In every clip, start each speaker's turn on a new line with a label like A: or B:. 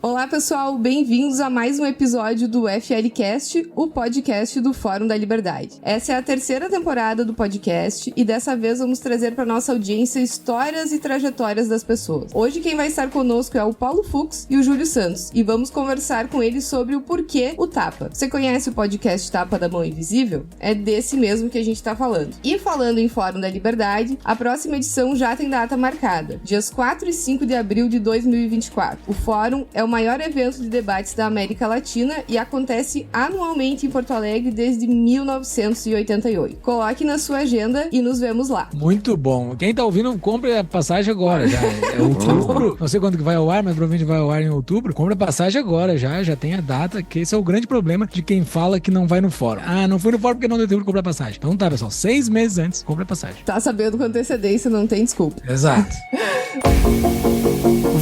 A: Olá pessoal, bem-vindos a mais um episódio do FLcast, o podcast do Fórum da Liberdade. Essa é a terceira temporada do podcast e dessa vez vamos trazer para nossa audiência histórias e trajetórias das pessoas. Hoje quem vai estar conosco é o Paulo Fux e o Júlio Santos e vamos conversar com eles sobre o porquê o Tapa. Você conhece o podcast Tapa da Mão Invisível? É desse mesmo que a gente está falando. E falando em Fórum da Liberdade, a próxima edição já tem data marcada, dias 4 e 5 de abril de 2024. O Fórum é o maior evento de debates da América Latina e acontece anualmente em Porto Alegre desde 1988. Coloque na sua agenda e nos vemos lá.
B: Muito bom. Quem tá ouvindo, compre a passagem agora. Já é outubro. Não sei quando que vai ao ar, mas provavelmente vai ao ar em outubro. Compre a passagem agora, já tem a data, que esse é o grande problema de quem fala que não vai no fórum. Ah, não fui no fórum porque não deu tempo de comprar a passagem. Então tá, pessoal, 6 meses antes, compre a passagem.
A: Tá sabendo com antecedência, não tem desculpa.
B: Exato.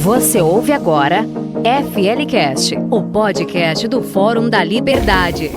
C: Você ouve agora FLcast, o podcast do Fórum da Liberdade.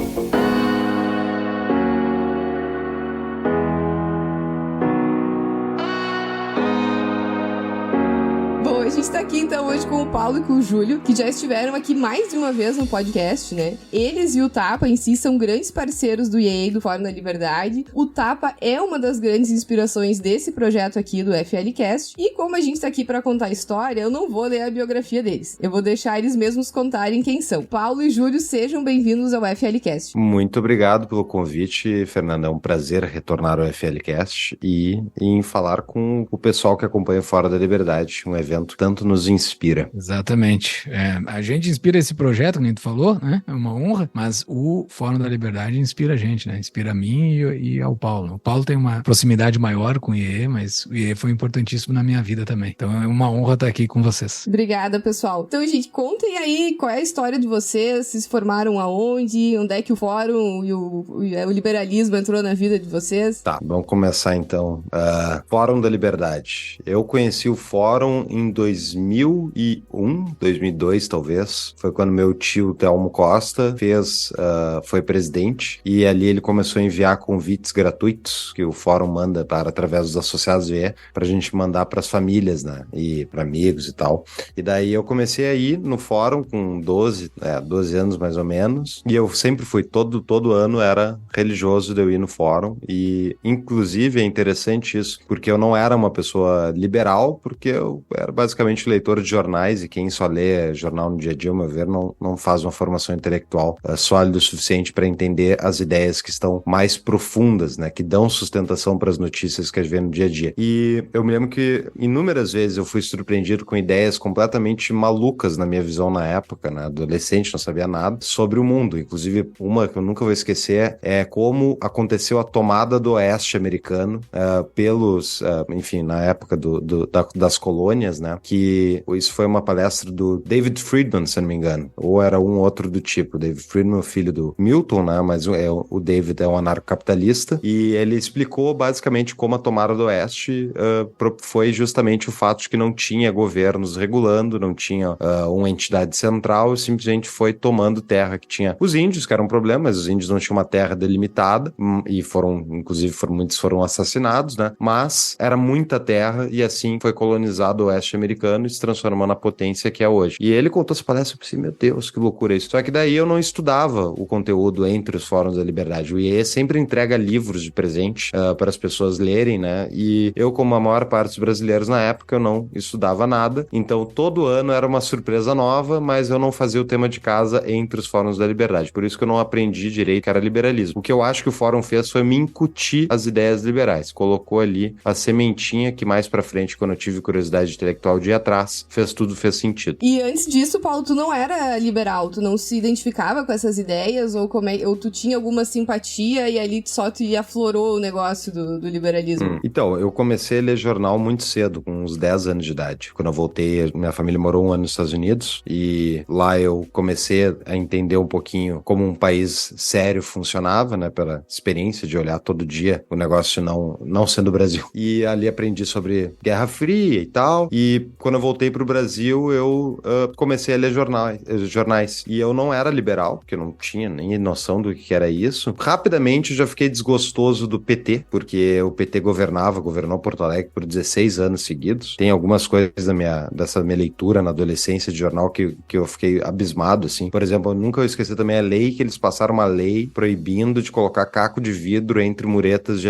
A: A gente tá aqui então hoje com o Paulo e com o Júlio, que já estiveram aqui mais de uma vez no podcast, né? Eles e o Tapa em si são grandes parceiros do IEA, do Fórum da Liberdade. O Tapa é uma das grandes inspirações desse projeto aqui do FLcast. E como a gente tá aqui pra contar a história, eu não vou ler a biografia deles. Eu vou deixar eles mesmos contarem quem são. Paulo e Júlio, sejam bem-vindos ao FLcast.
D: Muito obrigado pelo convite, Fernanda. É um prazer retornar ao FLcast e em falar com o pessoal que acompanha o Fórum da Liberdade, um evento tanto nos inspira.
B: Exatamente. A gente inspira esse projeto, como a gente falou, né? É uma honra, mas o Fórum da Liberdade inspira a gente, né? Inspira a mim e ao Paulo. O Paulo tem uma proximidade maior com o IE, mas o IE foi importantíssimo na minha vida também. Então é uma honra estar aqui com vocês.
A: Obrigada, pessoal. Então, gente, contem aí qual é a história de vocês, se formaram aonde, onde é que o Fórum e o liberalismo entrou na vida de vocês.
D: Tá, vamos começar então. Fórum da Liberdade. Eu conheci o Fórum em 2001, 2002 talvez, foi quando meu tio Telmo Costa foi presidente e ali ele começou a enviar convites gratuitos que o fórum manda através dos associados VE pra gente mandar pras famílias, né, e pra amigos e tal. E daí eu comecei a ir no fórum com 12 anos mais ou menos, e eu sempre fui, todo ano era religioso de eu ir no fórum, e inclusive é interessante isso, porque eu não era uma pessoa liberal, porque eu era basicamente leitor de jornais, e quem só lê jornal no dia a dia, ao meu ver, não faz uma formação intelectual sólida o suficiente para entender as ideias que estão mais profundas, né, que dão sustentação para as notícias que a gente vê no dia a dia. E eu me lembro que inúmeras vezes eu fui surpreendido com ideias completamente malucas na minha visão na época, né, adolescente, não sabia nada sobre o mundo. Inclusive, uma que eu nunca vou esquecer é como aconteceu a tomada do oeste americano enfim, na época das colônias, né, que isso foi uma palestra do David Friedman, se não me engano, ou era um outro do tipo. David Friedman, filho do Milton, né, mas o David é um anarcocapitalista, e ele explicou basicamente como a tomada do Oeste foi justamente o fato de que não tinha governos regulando, não tinha uma entidade central, simplesmente foi tomando terra que tinha os índios, que era um problema, mas os índios não tinham uma terra delimitada, e muitos foram assassinados, né, mas era muita terra, e assim foi colonizado o Oeste americano e se transformou na potência que é hoje. E ele contou essa palestra e eu pensei, meu Deus, que loucura isso. Só que daí eu não estudava o conteúdo entre os fóruns da liberdade. O IE sempre entrega livros de presente para as pessoas lerem, né? E eu, como a maior parte dos brasileiros na época, eu não estudava nada. Então, todo ano era uma surpresa nova, mas eu não fazia o tema de casa entre os fóruns da liberdade. Por isso que eu não aprendi direito que era liberalismo. O que eu acho que o fórum fez foi me incutir as ideias liberais. Colocou ali a sementinha que mais pra frente, quando eu tive curiosidade intelectual de ir atrás, tudo fez sentido.
A: E antes disso, Paulo, tu não era liberal, tu não se identificava com essas ideias, ou tu tinha alguma simpatia e ali só tu aflorou o negócio do liberalismo?
D: Então, eu comecei a ler jornal muito cedo, com uns 10 anos de idade. Quando eu voltei, minha família morou 1 ano nos Estados Unidos, e lá eu comecei a entender um pouquinho como um país sério funcionava, né, pela experiência de olhar todo dia o negócio não sendo o Brasil. E ali aprendi sobre Guerra Fria e tal, e quando eu voltei pro Brasil, eu comecei a ler jornais. E eu não era liberal, porque eu não tinha nem noção do que era isso. Rapidamente eu já fiquei desgostoso do PT, porque o PT governou Porto Alegre por 16 anos seguidos. Tem algumas coisas dessa minha leitura na adolescência de jornal que eu fiquei abismado, assim. Por exemplo, eu nunca vou esquecer também a lei que eles passaram uma lei proibindo de colocar caco de vidro entre muretas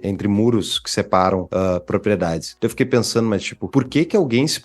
D: entre muros que separam propriedades. Eu fiquei pensando, mas tipo, por que alguém se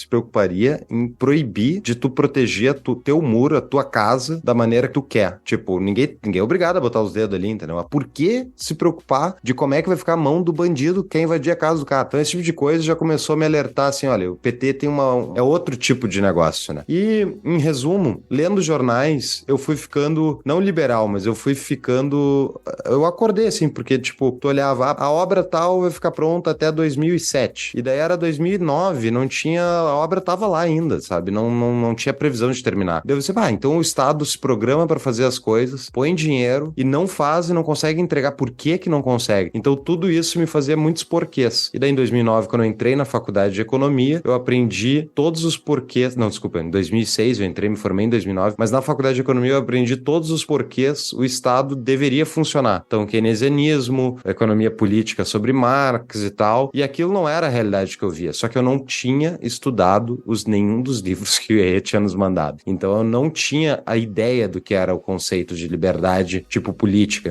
D: preocuparia em proibir de tu proteger teu muro, a tua casa, da maneira que tu quer? Tipo, ninguém é obrigado a botar os dedos ali, entendeu? Mas por que se preocupar de como é que vai ficar a mão do bandido quem invadir a casa do cara? Então esse tipo de coisa já começou a me alertar, assim, olha, o PT tem é outro tipo de negócio, né? E, em resumo, lendo jornais, eu fui ficando, não liberal, mas eu fui ficando, eu acordei, assim, porque, tipo, tu olhava, a obra tal vai ficar pronta até 2007, e daí era 2009, não tinha, a obra tava lá ainda, sabe? Não tinha previsão de terminar. Daí você, então o Estado se programa para fazer as coisas, põe dinheiro e não faz e não consegue entregar. Por que não consegue? Então tudo isso me fazia muitos porquês. E daí em 2009, quando eu entrei na faculdade de economia, eu aprendi todos os porquês, não, desculpa, em 2006 eu entrei, me formei em 2009, mas na faculdade de economia eu aprendi todos os porquês o Estado deveria funcionar. Então keynesianismo, economia política sobre Marx e tal, e aquilo não era a realidade que eu via, só que eu não tinha estudado nenhum dos livros que o EE tinha nos mandado. Então eu não tinha a ideia do que era o conceito de liberdade tipo política.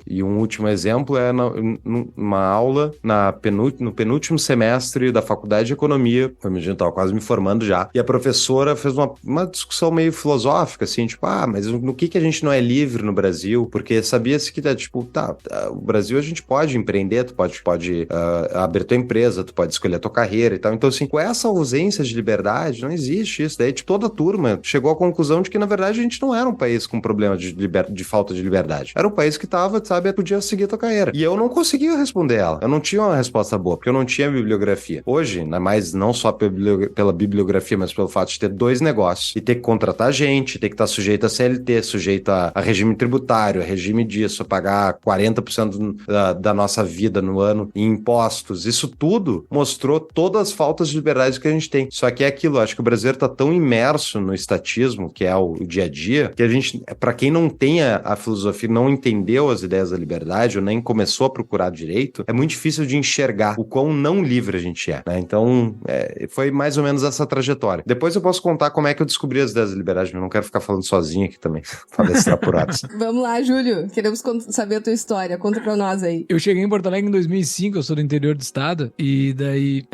D: E um último exemplo é numa aula no penúltimo semestre da faculdade de economia, eu estava quase me formando já, e a professora fez uma discussão meio filosófica, assim, tipo, mas no que a gente não é livre no Brasil? Porque sabia-se que, tipo, o Brasil a gente pode empreender, tu pode abrir tua empresa, tu pode escolher a tua carreira e tal. Então, assim, com essa ausência de liberdade, não existe isso. Daí, tipo, toda a turma chegou à conclusão de que, na verdade, a gente não era um país com problema de falta de liberdade. Era um país que tava, sabe, podia seguir a tua carreira. E eu não conseguia responder ela. Eu não tinha uma resposta boa, porque eu não tinha bibliografia. Hoje, mas não só pela bibliografia, mas pelo fato de ter 2 negócios e ter que contratar gente, ter que estar sujeito a CLT, sujeito a regime tributário, a regime disso, a pagar 40% da nossa vida no ano em impostos. Isso tudo mostrou todas as faltas de liberdade que a gente tem. Só que é aquilo, acho que o brasileiro tá tão imerso no estatismo, que é o dia a dia, que a gente, para quem não tem a filosofia, não entendeu as ideias da liberdade, ou nem começou a procurar direito, é muito difícil de enxergar o quão não livre a gente é, né? Então, foi mais ou menos essa trajetória. Depois eu posso contar como é que eu descobri as ideias da liberdade, mas eu não quero ficar falando sozinho aqui também. Falar extrapolados.
A: Vamos lá, Júlio. Queremos saber a tua história. Conta pra nós aí.
B: Eu cheguei em Porto Alegre em 2005, eu sou do interior do estado, e daí,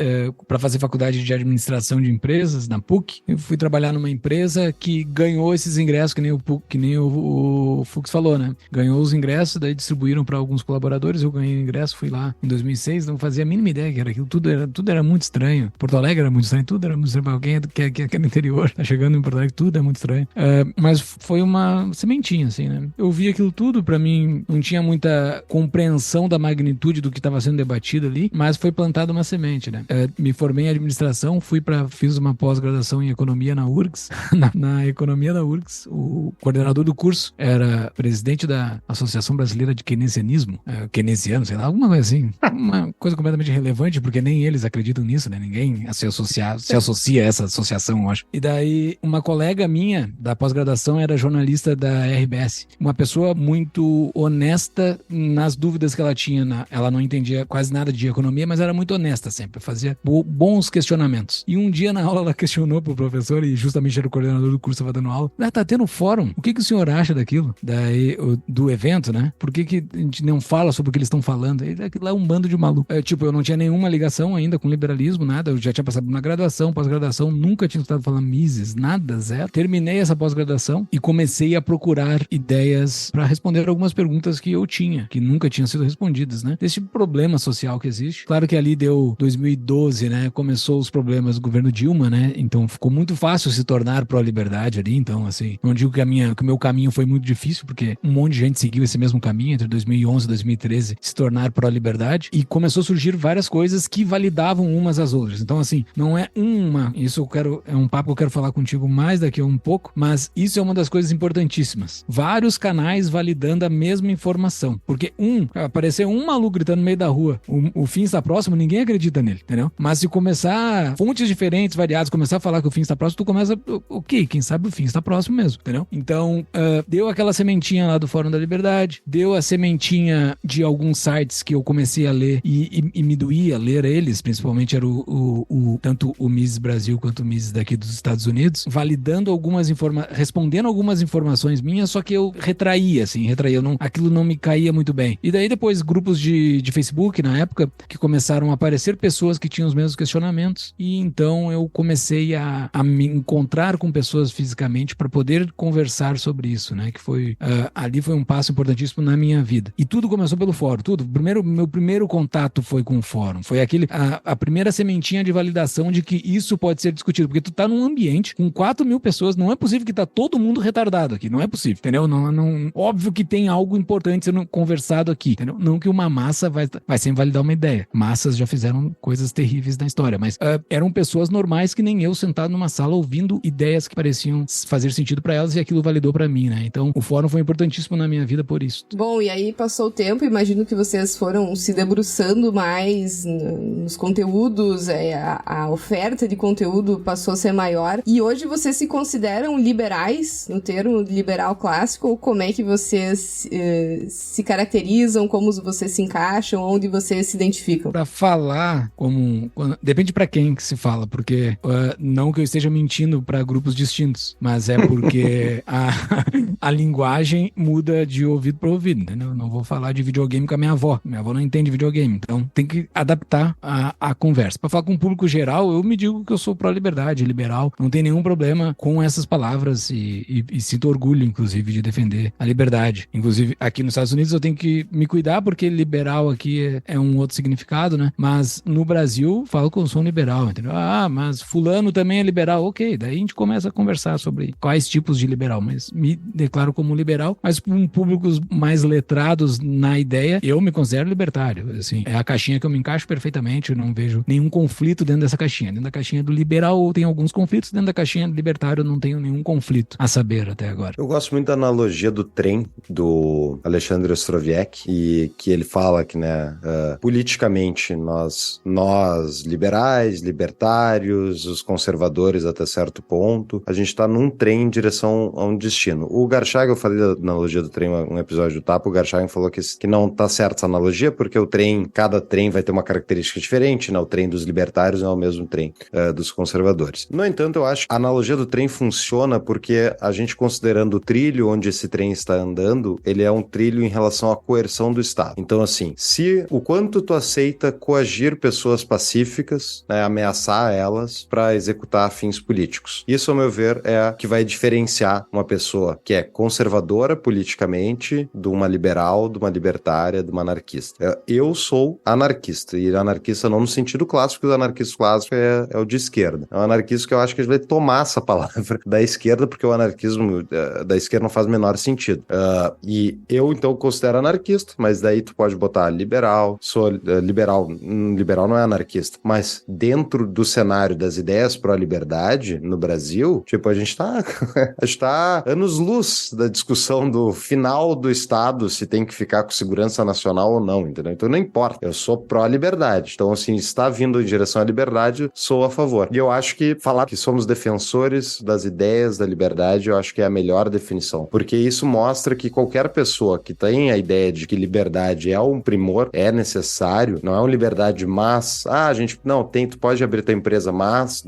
B: pra fazer faculdade de administração de empresas, na PUC, eu fui trabalhar numa empresa que ganhou esses ingressos, que nem o Fux falou, né? Ganhou os ingressos, daí distribuíram pra alguns colaboradores, eu ganhei o ingresso, fui lá em 2006, não fazia a mínima ideia que era aquilo, tudo era muito estranho. Porto Alegre era muito estranho, tudo era muito estranho pra alguém que é no interior, tá chegando em Porto Alegre, tudo é muito estranho. Mas foi uma sementinha, assim, né? Eu vi aquilo tudo, pra mim não tinha muita compreensão da magnitude do que estava sendo debatido ali, mas foi plantada uma semente, né? Me formei em administração, fiz uma pós-graduação em economia na URGS. na economia da URGS, o coordenador do curso era presidente da Associação Brasileira de Keynesianismo, keynesiano, sei lá, alguma coisa assim. Uma coisa completamente irrelevante, porque nem eles acreditam nisso, né? Ninguém se associa a essa associação, eu acho. E daí, uma colega minha da pós-graduação era jornalista da RBS. Uma pessoa muito honesta nas dúvidas que ela tinha. Ela não entendia quase nada de economia, mas era muito honesta sempre, fazia bons questionamentos. E um dia na aula ela questionou pro professor, e justamente era o coordenador do curso, estava dando aula. Tá tendo fórum, o que o senhor acha daquilo? Daí, do evento, né? Por que a gente não fala sobre o que eles estão falando? Aquilo lá é um bando de maluco. Eu não tinha nenhuma ligação ainda com liberalismo, nada. Eu já tinha passado na graduação, pós-graduação, nunca tinha estado falando Mises, nada, zero. Terminei essa pós-graduação e comecei a procurar ideias para responder algumas perguntas que eu tinha, que nunca tinham sido respondidas, né? Desse problema social que existe. Claro que ali deu 2012, né? Começou os problemas do governo Dilma, né? Então ficou muito fácil se tornar pró-liberdade ali. Então, assim, não digo que o meu caminho foi muito difícil, porque um monte de gente seguiu esse mesmo caminho entre 2011 e 2013, se tornar pró-liberdade, e começou a surgir várias coisas que validavam umas às outras. Então, assim, não é isso é um papo que eu quero falar contigo mais daqui a um pouco, mas isso é uma das coisas importantíssimas. Vários canais validando a mesma informação, porque aparecer um maluco gritando no meio da rua, o fim está próximo, ninguém acredita nele, entendeu? Mas se começar fontes diferentes, variadas, começar a falar que o fim está próximo, tu começa, ok, quem sabe o fim está próximo mesmo, entendeu? Então, deu aquela sementinha lá do Fórum da Liberdade, deu a sementinha de alguns sites que eu comecei a ler e me doía ler eles, principalmente era tanto o Mises Brasil quanto o Mises daqui dos Estados Unidos, validando respondendo algumas informações minhas, só que eu retraía, aquilo não me caía muito bem. E daí depois grupos de Facebook, na época, que começaram a aparecer pessoas que tinham os mesmos questionamentos, e então eu comecei a me encontrar com pessoas fisicamente para poder conversar sobre isso, né, que foi, ali foi um passo importantíssimo na minha vida. E tudo começou pelo fórum, meu primeiro contato foi com o fórum, foi a primeira sementinha de validação de que isso pode ser discutido, porque tu tá num ambiente com 4.000 pessoas, não é possível que tá todo mundo retardado aqui, não é possível, entendeu? Não, óbvio que tem algo importante sendo conversado aqui, entendeu? Não que uma massa vai sempre validar uma ideia, massas já fizeram coisas terríveis na história, mas eram pessoas normais que nem eu, sentado numa sala ouvindo ideias que pareciam fazer sentido pra elas, e aquilo validou pra mim, né? Então o fórum foi importantíssimo na minha vida por isso.
A: Bom, e aí passou o tempo, imagino que vocês foram se debruçando mais nos conteúdos, a oferta de conteúdo passou a ser maior, e hoje vocês se consideram liberais, no termo liberal clássico, ou como é que vocês se caracterizam, como vocês se encaixam, onde vocês se identificam?
B: Pra falar depende pra quem que se fala, porque não que eu esteja mentindo pra grupos distintos, mas é porque a linguagem muda de ouvido pra ouvido, entendeu? Eu não vou falar de videogame com a minha avó não entende videogame, então tem que adaptar a conversa. Pra falar com o público geral, eu me digo que eu sou pró-liberdade, liberal, não tem nenhum problema com essas palavras e sinto orgulho, inclusive, de defender a liberdade. Inclusive, aqui nos Estados Unidos eu tenho que me cuidar porque liberal aqui é um outro significado, né? Mas no Brasil, falo que eu sou um liberal, entendeu? Mas fulano também é liberal, ok, daí a gente começa a conversar sobre quais tipos de liberal, mas me declaro como liberal, mas com públicos mais letrados na ideia, eu me considero libertário, assim, é a caixinha que eu me encaixo perfeitamente, eu não vejo nenhum conflito dentro dessa caixinha. Dentro da caixinha do liberal tem alguns conflitos, dentro da caixinha do libertário eu não tenho nenhum conflito a saber até agora.
D: Eu gosto muito da analogia do trem do Alexandre Ostrowiec, e que ele fala que, né, politicamente nós liberais, libertários, os conservadores até certo ponto, a gente tá num trem em direção a um destino. O Garchagen, eu falei da analogia do trem um episódio do Tapa, o Garchagen falou que não tá certa essa analogia, porque cada trem vai ter uma característica diferente, né? O trem dos libertários não é o mesmo trem dos conservadores. No entanto, eu acho que a analogia do trem funciona porque a gente, considerando o trilho onde esse trem está andando, ele é um trilho em relação à coerção do Estado. Então, assim, o quanto tu aceita coagir pessoas pacíficas, né, ameaçar elas para executar fins políticos. Isso, ao meu ver, é o que vai diferenciar uma pessoa que é conservadora politicamente de uma liberal, de uma libertária, de uma anarquista. Eu sou anarquista, e anarquista não no sentido clássico, porque o anarquista clássico é o de esquerda. É um anarquista que eu acho que a gente vai tomar essa palavra da esquerda, porque o anarquismo da esquerda não faz o menor sentido. E eu, então, considero anarquista, mas daí tu pode botar liberal, sou liberal não é anarquista, mas dentro do cenário das ideias pró-liberdade no Brasil, tipo, a gente tá anos-luz da discussão do final do Estado, se tem que ficar com segurança nacional ou não, entendeu? Então não importa, eu sou pró-liberdade. Então, assim, está vindo em direção à liberdade, sou a favor. E eu acho que falar que somos defensores das ideias da liberdade, eu acho que é a melhor definição, porque isso mostra que qualquer pessoa que tem a ideia de que liberdade é um primor, é necessário, não é uma liberdade, mas, tu pode abrir tua empresa, mas,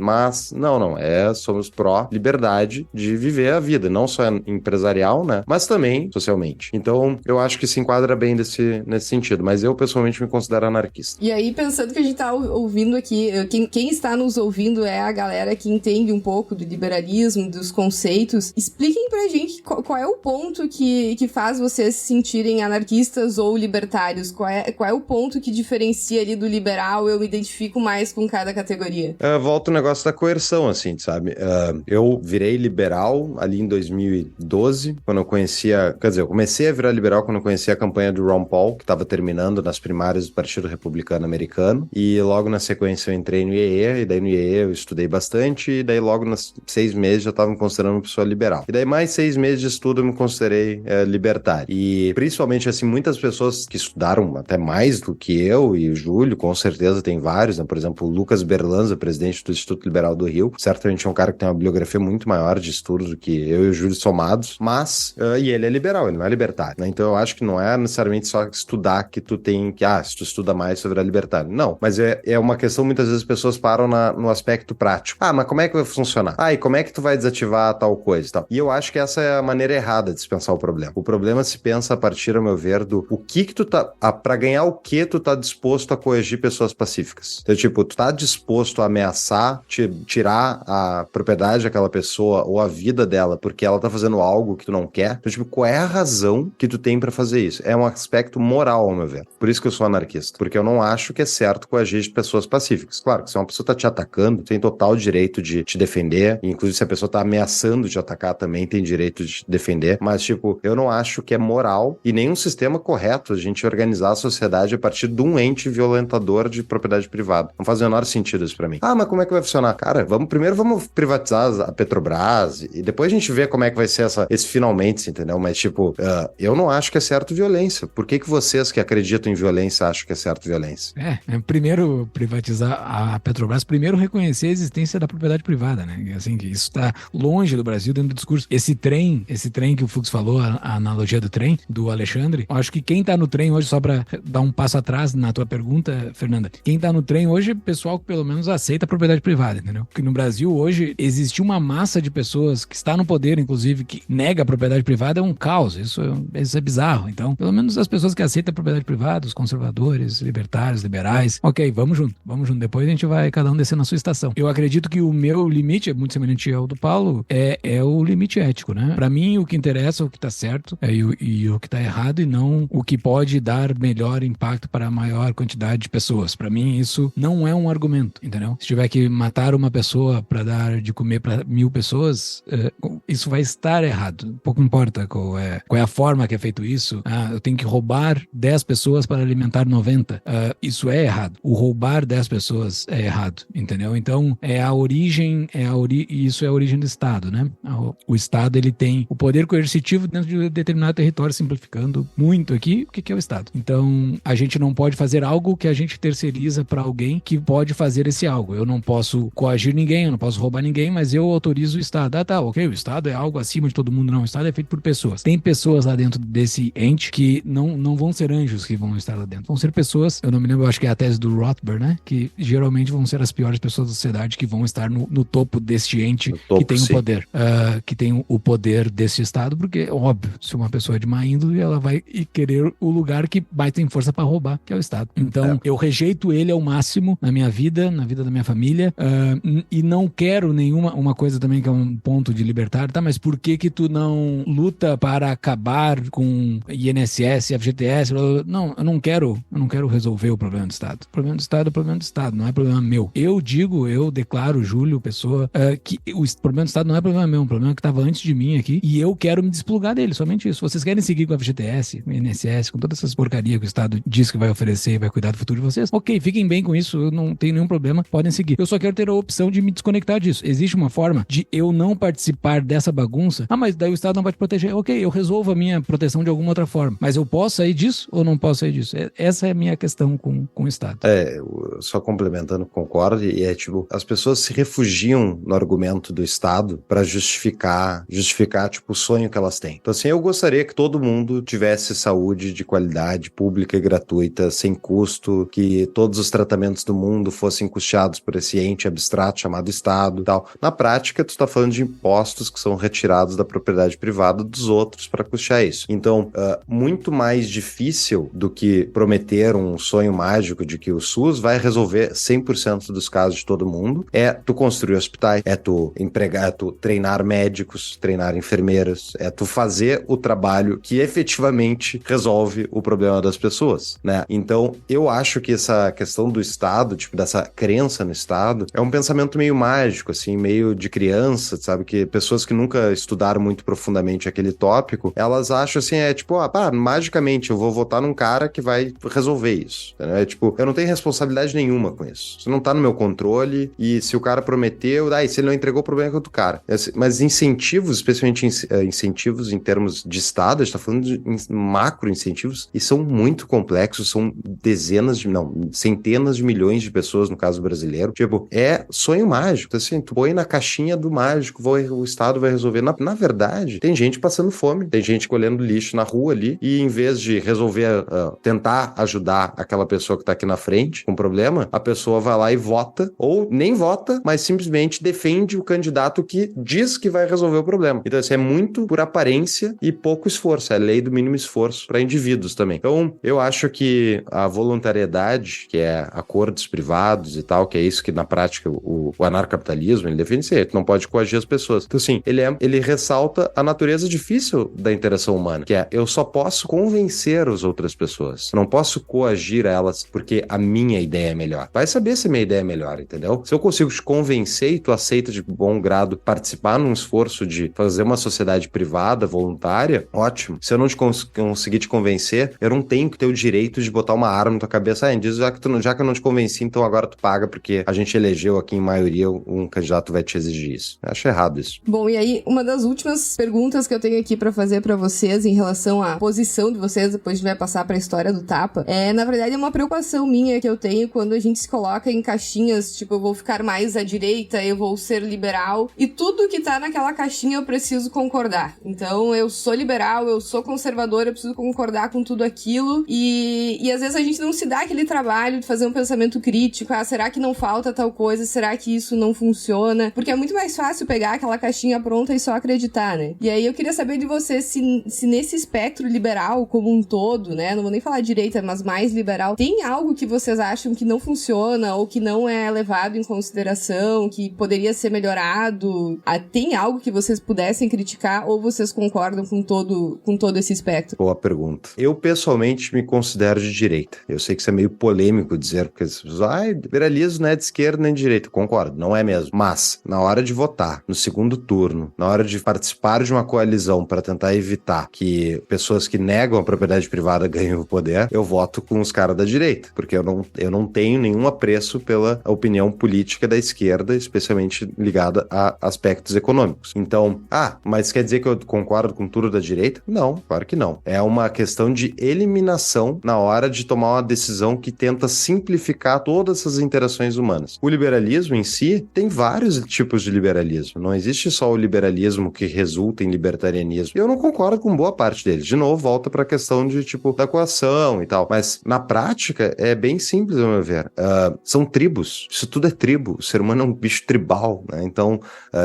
D: não, somos pró-liberdade de viver a vida, não só empresarial, né, mas também socialmente. Então, eu acho que se enquadra bem nesse sentido, mas eu, pessoalmente, me considero anarquista.
A: E aí, pensando que a gente tá ouvindo aqui, quem está nos ouvindo é a galera que entende um pouco do liberalismo, dos conceitos, expliquem pra gente qual é o ponto que faz vocês se sentirem anarquistas ou libertários, qual é o ponto que diferencia ali do liberal, eu me identifico mais com cada categoria.
D: Volta o negócio da coerção, assim, sabe? Eu virei liberal ali em 2012, 2012, quando eu conhecia... Quer dizer, eu comecei a virar liberal quando eu conheci a campanha do Ron Paul, que estava terminando nas primárias do Partido Republicano Americano, e logo na sequência eu entrei no IEE, e daí no IEE eu estudei bastante, e daí logo nos 6 meses já estava me considerando uma pessoa liberal. E daí mais 6 meses de estudo eu me considerei libertário. E principalmente, assim, muitas pessoas que estudaram até mais do que eu e o Júlio, com certeza tem vários, né? Por exemplo, o Lucas Berlanza, presidente do Instituto Liberal do Rio, certamente é um cara que tem uma bibliografia muito maior de estudos do que eu e o Júlio somados, mas, e ele é liberal, ele não é libertário, né? Então eu acho que não é necessariamente só estudar que tu tem que, se tu estuda mais, tu virar libertário. Não, mas é uma questão, muitas vezes as pessoas param no aspecto prático. Mas como é que vai funcionar? E como é que tu vai desativar tal coisa e tal? E eu acho que essa é a maneira errada de se pensar o problema. O problema se pensa a partir, ao meu ver, do o que tu tá, pra ganhar o que tu tá disposto a coagir pessoas pacíficas. Então, tipo, tu tá disposto a ameaçar, tirar a propriedade daquela pessoa ou a vida dela porque ela tá fazendo algo que tu não quer? Então, tipo, qual é a razão que tu tem pra fazer isso? É um aspecto moral, ao meu ver. Por isso que eu sou anarquista. Porque eu não acho que é certo coagir de pessoas pacíficas. Claro, que se uma pessoa tá te atacando, tem total direito de te defender. E, inclusive, se a pessoa tá ameaçando te atacar, também tem direito de te defender. Mas, tipo, eu não acho que é moral e nem um sistema correto a gente organizar a sociedade a partir de um ente violentador de propriedade privada. Não faz o menor sentido isso pra mim. Mas como é que vai funcionar? Cara, primeiro vamos privatizar a Petrobras e depois a gente vê como é que vai ser esse finalmente, entendeu? Mas, tipo, eu não acho que é certo violência. Por que vocês que acreditam em violência acham que é certo violência?
B: Primeiro privatizar a Petrobras, primeiro reconhecer a existência da propriedade privada, né? Assim, que isso tá longe do Brasil dentro do discurso. Esse trem que o Fux falou, a analogia do trem, do Alexandre, eu acho que quem tá no trem hoje, só pra dar um passo atrás na tua pergunta, Fernanda, quem tá no trem hoje é pessoal que pelo menos aceita a propriedade privada, entendeu? Porque no Brasil hoje existe uma massa de pessoas que está no poder, inclusive, que nega a propriedade privada, é um caos. Isso é bizarro. Então, pelo menos as pessoas que aceitam a propriedade privada, os conservadores, libertários, liberais, ok, vamos junto. Depois a gente vai cada um descer na sua estação. Eu acredito que o meu limite, é muito semelhante ao do Paulo, é o limite ético, né? Pra mim, o que interessa é o que tá certo e o que tá errado e não o que pode dar melhor impacto para a maior quantidade de pessoas. Pra mim, isso não é um argumento, entendeu? Se tiver que matar uma pessoa pra dar de comer pra 1000 pessoas, isso vai estar errado. Pouco importa qual é a forma que é feito isso. Eu tenho que roubar 10 pessoas para alimentar 90. Isso é errado. O roubar 10 pessoas é errado, entendeu? Então, isso é a origem do Estado, né? O Estado, ele tem o poder coercitivo dentro de um determinado território, simplificando muito aqui o que é o Estado. Então, a gente não pode fazer algo que a gente terceiriza para alguém que pode fazer esse algo. Eu não posso coagir ninguém, eu não posso roubar ninguém, mas eu autorizo o Estado. Ok, o Estado é algo acima de todo mundo. Não, o Estado é feito por pessoas. Tem pessoas lá dentro desse ente que não vão ser anjos que vão estar lá dentro. Vão ser pessoas, eu não me lembro, eu acho que é a tese do Rothbard, né? Que geralmente vão ser as piores pessoas da sociedade que vão estar no topo deste ente que tem o poder. Que tem o poder desse Estado, porque, óbvio, se uma pessoa é de má índole, ela vai querer o lugar que mais tem força para roubar, que é o Estado. Então, eu rejeito ele ao máximo na minha vida, na vida da minha família, e não quero uma coisa também que é um ponto de libertário, tá? Mas por que tu não luta para acabar com INSS, FGTS? Não, eu não quero resolver o problema do Estado. O problema do Estado é o problema do Estado, não é problema meu. Eu declaro, Júlio, pessoa, que o problema do Estado não é problema meu, é um problema que estava antes de mim aqui, e eu quero me desplugar dele, somente isso. Vocês querem seguir com a FGTS, o INSS, com todas essas porcarias que o Estado diz que vai oferecer e vai cuidar do futuro de vocês? Ok, fiquem bem com isso, eu não tenho nenhum problema, podem seguir. Eu só quero ter a opção de me desconectar disso. Existe uma forma de eu não participar dessa bagunça? Mas daí o Estado não vai te proteger. Ok, eu resolvo a minha proteção de alguma outra forma, mas eu posso sair disso ou não posso sair disso? Essa é a minha questão com o Estado.
D: Só complementando, concordo, e tipo, as pessoas se refugiam no argumento do Estado para justificar, tipo, o sonho que elas têm. Então, assim, eu gostaria que todo mundo tivesse saúde de qualidade, pública e gratuita, sem custo, que todos os tratamentos do mundo fossem custeados por esse ente abstrato chamado Estado e tal. Na prática, tu tá falando de impostos que são retirados da propriedade privada dos outros para custear isso. Então, muito mais difícil do que prometer um sonho mágico de que o SUS vai resolver 100% dos casos de todo mundo, é tu construir hospitais, é tu treinar médicos, treinar enfermeiras, é tu fazer o trabalho que efetivamente resolve o problema das pessoas, né? Então, eu acho que essa questão do Estado, tipo, dessa crença no Estado, é um pensamento meio mágico, assim, meio de criança, sabe? Que pessoas que nunca estudaram muito profundamente aquele tópico, elas acham assim, magicamente eu vou votar num cara que vai resolver isso. Entendeu? É tipo, eu não tenho responsabilidade nenhuma com isso. Isso não tá no meu controle, e se o cara prometeu, se ele não entregou, o problema é com o cara. Mas incentivos, especialmente incentivos em termos de Estado, a gente tá falando de macro incentivos, e são muito complexos, são centenas de milhões de pessoas, no caso brasileiro. Tipo, é sonho mágico. Assim, tu põe na caixinha do mágico, o Estado vai resolver. Na verdade, tem gente passando fome, tem gente colhendo lixo na rua ali, e em vez de resolver, tentar ajudar aquela pessoa que tá aqui na frente com problema, a pessoa vai lá e vota, ou nem vota, mas simplesmente defende o candidato que diz que vai resolver o problema. Então, assim, é muito por aparência e pouco esforço. É a lei do mínimo esforço para indivíduos também. Então, eu acho que a voluntariedade, que é acordos privados e tal, que é isso que na prática o anarcapitalismo, ele defende ser, tu não pode coagir as pessoas. Então, assim, ele ressalta a natureza difícil da interação humana, que é, eu só posso convencer as outras pessoas. Não posso coagir elas porque a minha ideia é melhor. Vai saber se a minha ideia é melhor, entendeu? Se eu consigo te convencer e tu aceita de bom grado participar num esforço de fazer uma sociedade privada, voluntária, ótimo. Se eu não conseguir te convencer, eu não tenho que ter o direito de botar uma arma na tua cabeça. Já que eu não te convenci, então agora tu paga porque a gente elegeu aqui em maioria um candidato vai te exigir isso. Eu acho errado isso.
A: Bom, e aí, uma das últimas perguntas que eu tenho aqui pra fazer pra vocês em relação à posição de vocês, depois a gente vai passar pra história do Tapa, na verdade, é uma preocupação minha que eu tenho quando a gente se coloca em caixinhas, tipo, eu vou ficar mais à direita, eu vou ser liberal, e tudo que tá naquela caixinha eu preciso concordar. Então, eu sou liberal, eu sou conservador, eu preciso concordar com tudo aquilo, e às vezes a gente não se dá aquele trabalho de fazer um pensamento crítico, será que não falta tal coisa, será que isso não funciona? Porque é muito mais fácil pegar aquela caixinha pronta e só acreditar, né? E aí eu queria saber de você se nesse espectro liberal como um todo, né, não vou nem falar direita, mas mais liberal, tem algo que vocês acham que não funciona ou que não é levado em consideração, que poderia ser melhorado? Tem algo que vocês pudessem criticar ou vocês concordam com todo esse espectro?
D: Boa pergunta. Eu, pessoalmente, me considero de direita. Eu sei que isso é meio polêmico dizer, porque as pessoas, liberalismo não é de esquerda nem de direita. Concordo, não é mesmo. Mas, na hora de votar, no segundo turno, na hora de participar de uma coalizão para tentar evitar que pessoas que negam a propriedade privada ganhem o poder, eu voto com os caras da direita, porque eu não tenho nenhum apreço pela opinião política da esquerda, especialmente ligada a aspectos econômicos. Então, mas quer dizer que eu concordo com tudo da direita? Não, claro que não. É uma questão de eliminação na hora de tomar uma decisão que tenta simplificar todas essas interações humanas. O liberalismo em si tem vários tipos de liberalismo. Não existe só o liberalismo que resulta em libertarianismo. Eu não concordo com boa parte deles. De novo, volta para a questão de, da coação e tal. Mas, na prática, é bem simples, ao meu ver. São tribos. Isso tudo é tribo. O ser humano é um bicho tribal, né? Então,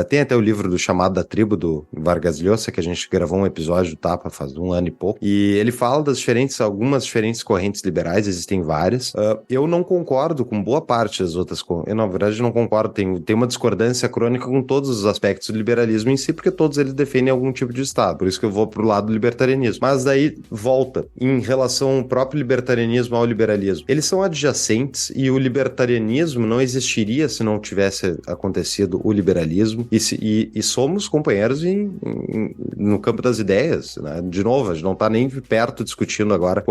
D: tem até o livro do Chamado da Tribo, do Vargas Llosa, que a gente gravou um episódio do Tapa faz um ano e pouco. E ele fala das algumas diferentes correntes liberais, existem várias. Eu não concordo com boa parte das outras. Eu, na verdade, não concordo. Tem uma discordância crônica com todos os aspectos do liberalismo em si, porque todos eles defendem algum tipo de Estado. Por isso que eu vou pro lado do libertarianismo. Mas daí, volta. Em relação ao próprio libertarianismo ao liberalismo. Eles são adjacentes e o libertarianismo não existiria se não tivesse acontecido o liberalismo. E somos companheiros no campo das ideias, né? De novo, a gente não tá nem perto discutindo agora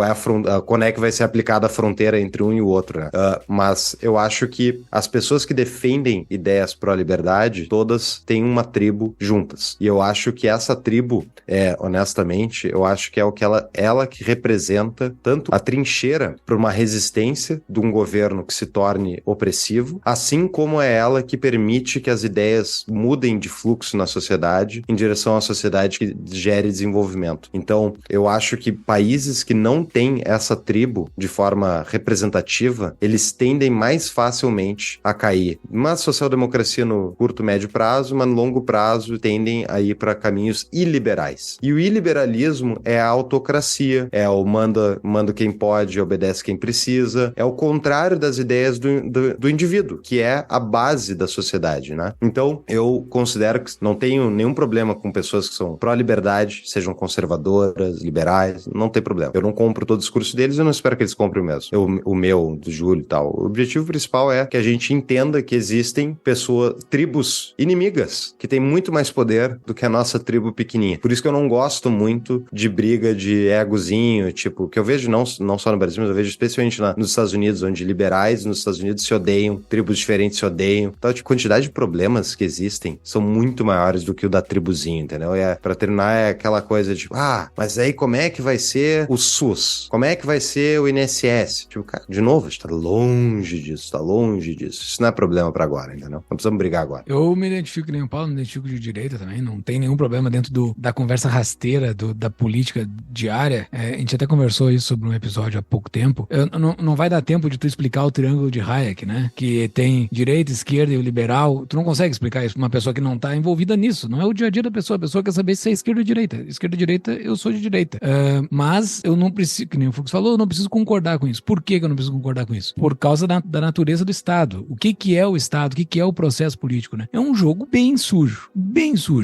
D: quando é que vai ser aplicada a fronteira entre um e o outro, né? Mas eu acho que as pessoas que defendem ideias pró-liberdade, todas têm uma tribo juntas. E eu acho que essa tribo, honestamente, eu acho que é o que ela que representa tanto a trincheira para uma resistência de um governo que se torne opressivo, assim como é ela que permite que as ideias mudem de fluxo na sociedade em direção à sociedade que gere desenvolvimento. Então, eu acho que países que não têm essa tribo de forma representativa, eles tendem mais facilmente a cair. Uma social-democracia no curto, médio prazo, mas no longo prazo tendem a ir para caminhos iliberais. E o iliberalismo é a autocracia, é o manda quem pode, obedece quem precisa, é o contrário das ideias do indivíduo, que é a base da sociedade, né? Então, eu considero que não tenho nenhum problema com pessoas que são pró-liberdade, sejam conservadoras, liberais, não tem problema. Eu não compro todo o discurso deles, eu não espero que eles comprem o mesmo. O meu, do Júlio e tal. O objetivo principal é que a gente entenda que existem tribos inimigas, que têm muito mais poder do que a nossa tribo pequenininha. Por isso que eu não gosto muito de briga de egozinho, tipo, que eu vejo não só no Brasil, mas eu vejo especialmente nos Estados Unidos, onde liberais nos Estados Unidos se odeiam, tribos diferentes se odeiam. Então, a quantidade de problemas que existem são muito maiores do que o da tribuzinha, entendeu? Pra terminar, é aquela coisa de, mas aí como é que vai ser o SUS? Como é que vai ser o INSS? Tipo, cara, de novo, a gente tá longe disso. Isso não é problema pra agora, entendeu? Não precisamos brigar agora.
B: Eu me identifico, nem o Paulo, me identifico de direita também, não tem nenhum problema dentro da conversa rasteira da política diária. A gente até conversou isso sobre um episódio há pouco tempo. Não vai dar tempo de tu explicar o triângulo de Hayek, né? Que tem direita, esquerda e o liberal. Tu não consegue explicar isso pra uma pessoa que não tá envolvida nisso. Não é o dia a dia da pessoa. A pessoa quer saber se é esquerda ou direita. Esquerda ou direita, eu sou de direita. Mas eu não preciso, que nem o Fux falou, eu não preciso concordar com isso. Por que eu não preciso concordar com isso? Por causa da natureza do Estado. O que é o Estado? O que é o processo político, né? É um jogo bem sujo,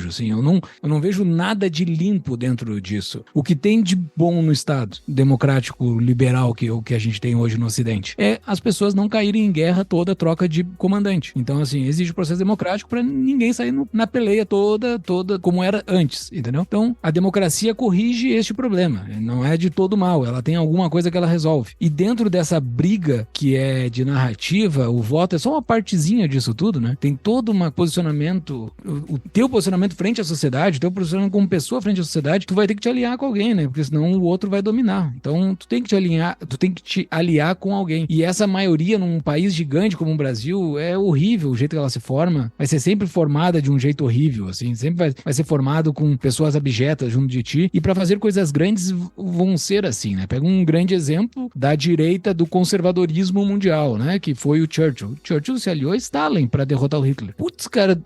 B: assim. Eu não vejo nada de limpo dentro disso. O que tem de bom no Estado democrático, liberal, que a gente tem hoje no Ocidente, é as pessoas não caírem em guerra toda troca de comandante. Então, assim, existe processo democrático para ninguém sair na peleia toda como era antes, entendeu? Então, a democracia corrige este problema. Não é de todo mal. Ela tem alguma coisa que ela resolve. E dentro dessa briga que é de narrativa, o voto é só uma partezinha disso tudo, né? Tem todo um posicionamento, o teu posicionamento frente à sociedade, o teu posicionamento como pessoa frente à sociedade, tu vai ter que te aliar com alguém, né? Porque senão o outro vai dominar. Então, tu tem que te aliar com alguém. E essa maioria num país gigante como o Brasil é horrível o jeito que ela se forma. Vai ser sempre formada de um jeito horrível, assim. Sempre vai ser formado com pessoas abjetas junto de ti. E para fazer coisas grandes vão ser assim, né? Pega um grande exemplo da direita do conservadorismo mundial, né? Que foi o Churchill. Churchill se aliou a Stalin para derrotar o Hitler. Putz, cara,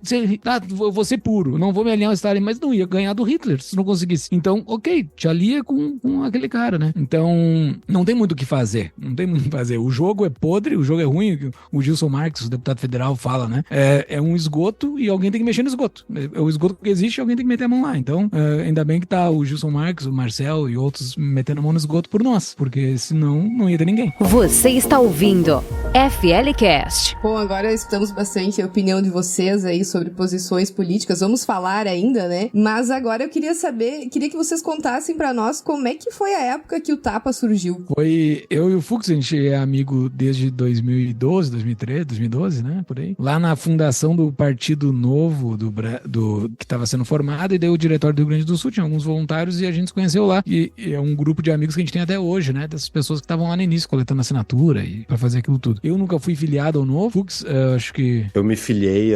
B: eu vou ser puro, não vou me aliar ao Stalin, mas não ia ganhar do Hitler se não conseguisse. Então, ok, te alia com aquele cara, né? Então, não tem muito o que fazer. O jogo é podre, o jogo é ruim, o Gilson Marques, o deputado federal, fala, né? É um esgoto e alguém tem que mexer no esgoto. É o esgoto que existe e alguém tem que meter a mão lá. Então, ainda bem que tá o Gilson Marques, o Marcel e outros metendo a mão no esgoto por nós, porque senão não ia ter ninguém.
C: Você está ouvindo FLCast.
A: Bom, agora estamos bastante a opinião de vocês aí sobre posições políticas. Vamos falar ainda, né? Mas agora eu queria que vocês contassem pra nós como é que foi a época que o Tapa surgiu.
B: Foi eu e o Fux, a gente é amigo desde 2012, 2013, 2012, né? Por aí. Lá na fundação do Partido Novo que estava sendo formado, e daí o diretório do Rio Grande do Sul tinha alguns voluntários e a gente se conheceu lá. E é um grupo de amigos que a gente tem até hoje, né? Dessas pessoas que estavam lá no início, coletando assinatura e pra fazer aquilo tudo. Eu nunca fui filiado ao Novo. Fux, acho que...
D: Eu me filiei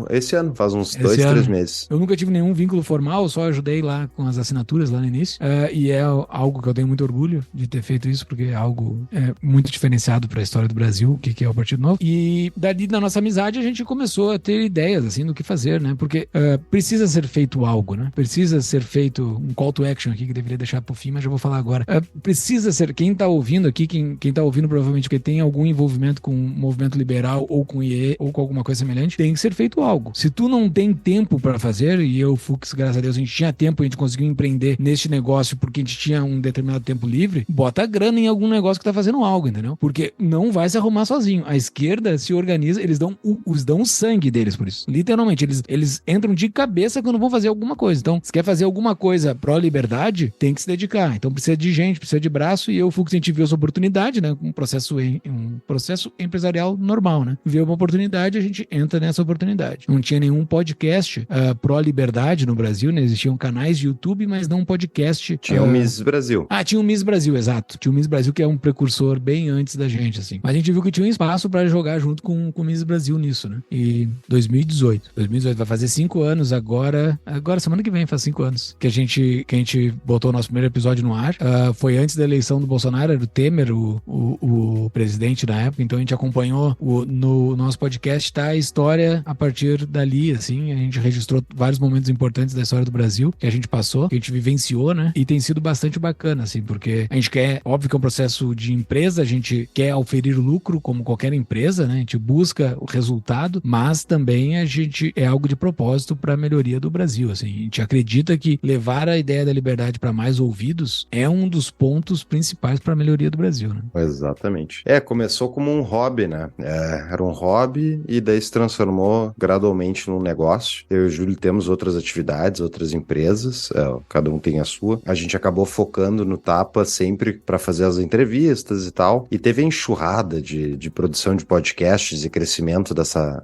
D: esse ano, faz uns 2-3 meses.
B: Eu nunca tive nenhum vínculo formal, só ajudei lá com as assinaturas lá no início. E é algo que eu tenho muito orgulho de ter feito isso, porque é algo muito diferenciado pra história do Brasil, o que é o Partido Novo. E dali, na nossa amizade, a gente começou a ter ideias, assim, do que fazer, né? Porque precisa ser feito algo, né? Precisa ser feito um call to action aqui, que deveria deixar pro fim, mas já vou falar agora. Precisa ser, quem tá ouvindo aqui, quem tá ouvindo provavelmente que tem algum envolvimento com o movimento liberal ou com o IE ou com alguma coisa semelhante, tem que ser feito algo. Se tu não tem tempo pra fazer, e eu, Fux, graças a Deus, a gente tinha tempo, a gente conseguiu empreender neste negócio porque a gente tinha um determinado tempo livre, bota a grana em algum negócio que tá fazendo algo, entendeu? Porque não vai se arrumar sozinho. A esquerda se organiza, eles dão o sangue deles por isso. Literalmente, eles entram de cabeça quando vão fazer alguma coisa. Então, se quer fazer alguma coisa pró-liberdade, tem que se dedicar. Então, precisa de gente, precisa de braço, e eu, Fux, a gente viu essa oportunidade, né? Um processo empresarial normal, né? Viu uma oportunidade, a gente entra nessa oportunidade. Não tinha nenhum podcast pró-liberdade no Brasil, né? Existiam canais de YouTube, mas não um podcast.
D: Tinha o Miss Brasil.
B: Tinha o Miss Brasil, exato. Tinha o Miss Brasil, que é um precursor bem antes da gente, assim. Mas a gente viu que tinha um espaço pra jogar junto com o Miss Brasil nisso, né? E 2018 vai fazer 5 anos agora semana que vem faz 5 anos que a gente botou o nosso primeiro episódio no ar. Foi antes da eleição do Bolsonaro, era o Temer, o presidente na época, então a gente acompanhou no nosso podcast, tá, a história a partir dali, assim, a gente registrou vários momentos importantes da história do Brasil que a gente passou, que a gente vivenciou, né, e tem sido bastante bacana, assim, porque a gente quer, óbvio que é um processo de empresa, a gente quer auferir lucro como qualquer empresa, né, a gente busca o resultado, mas também a gente é algo de propósito para a melhoria do Brasil, assim, a gente acredita que levar a ideia da liberdade para mais ouvidos é um dos pontos principais para a melhoria do Brasil, né?
D: Exatamente. Começou como como um hobby, né? Era um hobby e daí se transformou gradualmente num negócio. Eu e o Júlio temos outras atividades, outras empresas, cada um tem a sua. A gente acabou focando no Tapa sempre para fazer as entrevistas e tal, e teve a enxurrada de produção de podcasts e crescimento dessa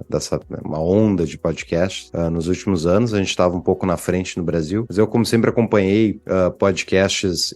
D: uma onda de podcasts nos últimos anos. A gente estava um pouco na frente no Brasil, mas eu, como sempre, acompanhei podcasts,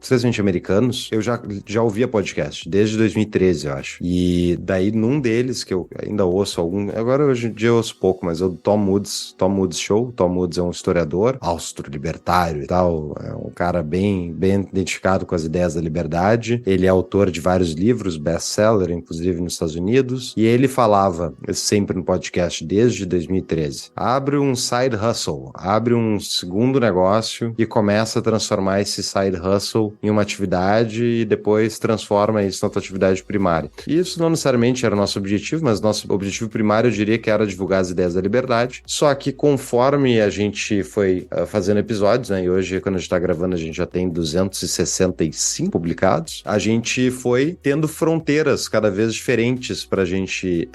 D: especialmente americanos. Eu já ouvia podcast desde 2013, eu acho. E daí, num deles, que eu ainda ouço algum... Agora, hoje em dia, eu ouço pouco, mas o Tom Woods Show. Tom Woods é um historiador, austro-libertário e tal. É um cara bem identificado com as ideias da liberdade. Ele é autor de vários livros, best-seller, inclusive nos Estados Unidos. E ele falava, sempre no podcast, desde 2013, abre um side hustle, abre um segundo negócio e começa a transformar esse side hustle em uma atividade e depois transforma isso na tua atividade primária. E isso não necessariamente era o nosso objetivo, mas nosso objetivo primário, eu diria que era divulgar as ideias da liberdade. Só que conforme a gente foi fazendo episódios, né, e hoje, quando a gente tá gravando, a gente já tem 265 publicados, a gente foi tendo fronteiras cada vez diferentes pra gente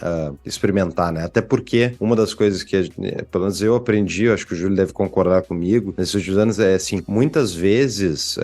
D: experimentar, né? Até porque uma das coisas que, pelo menos eu aprendi, eu acho que o Júlio deve concordar comigo, nesses últimos anos é assim, muitas vezes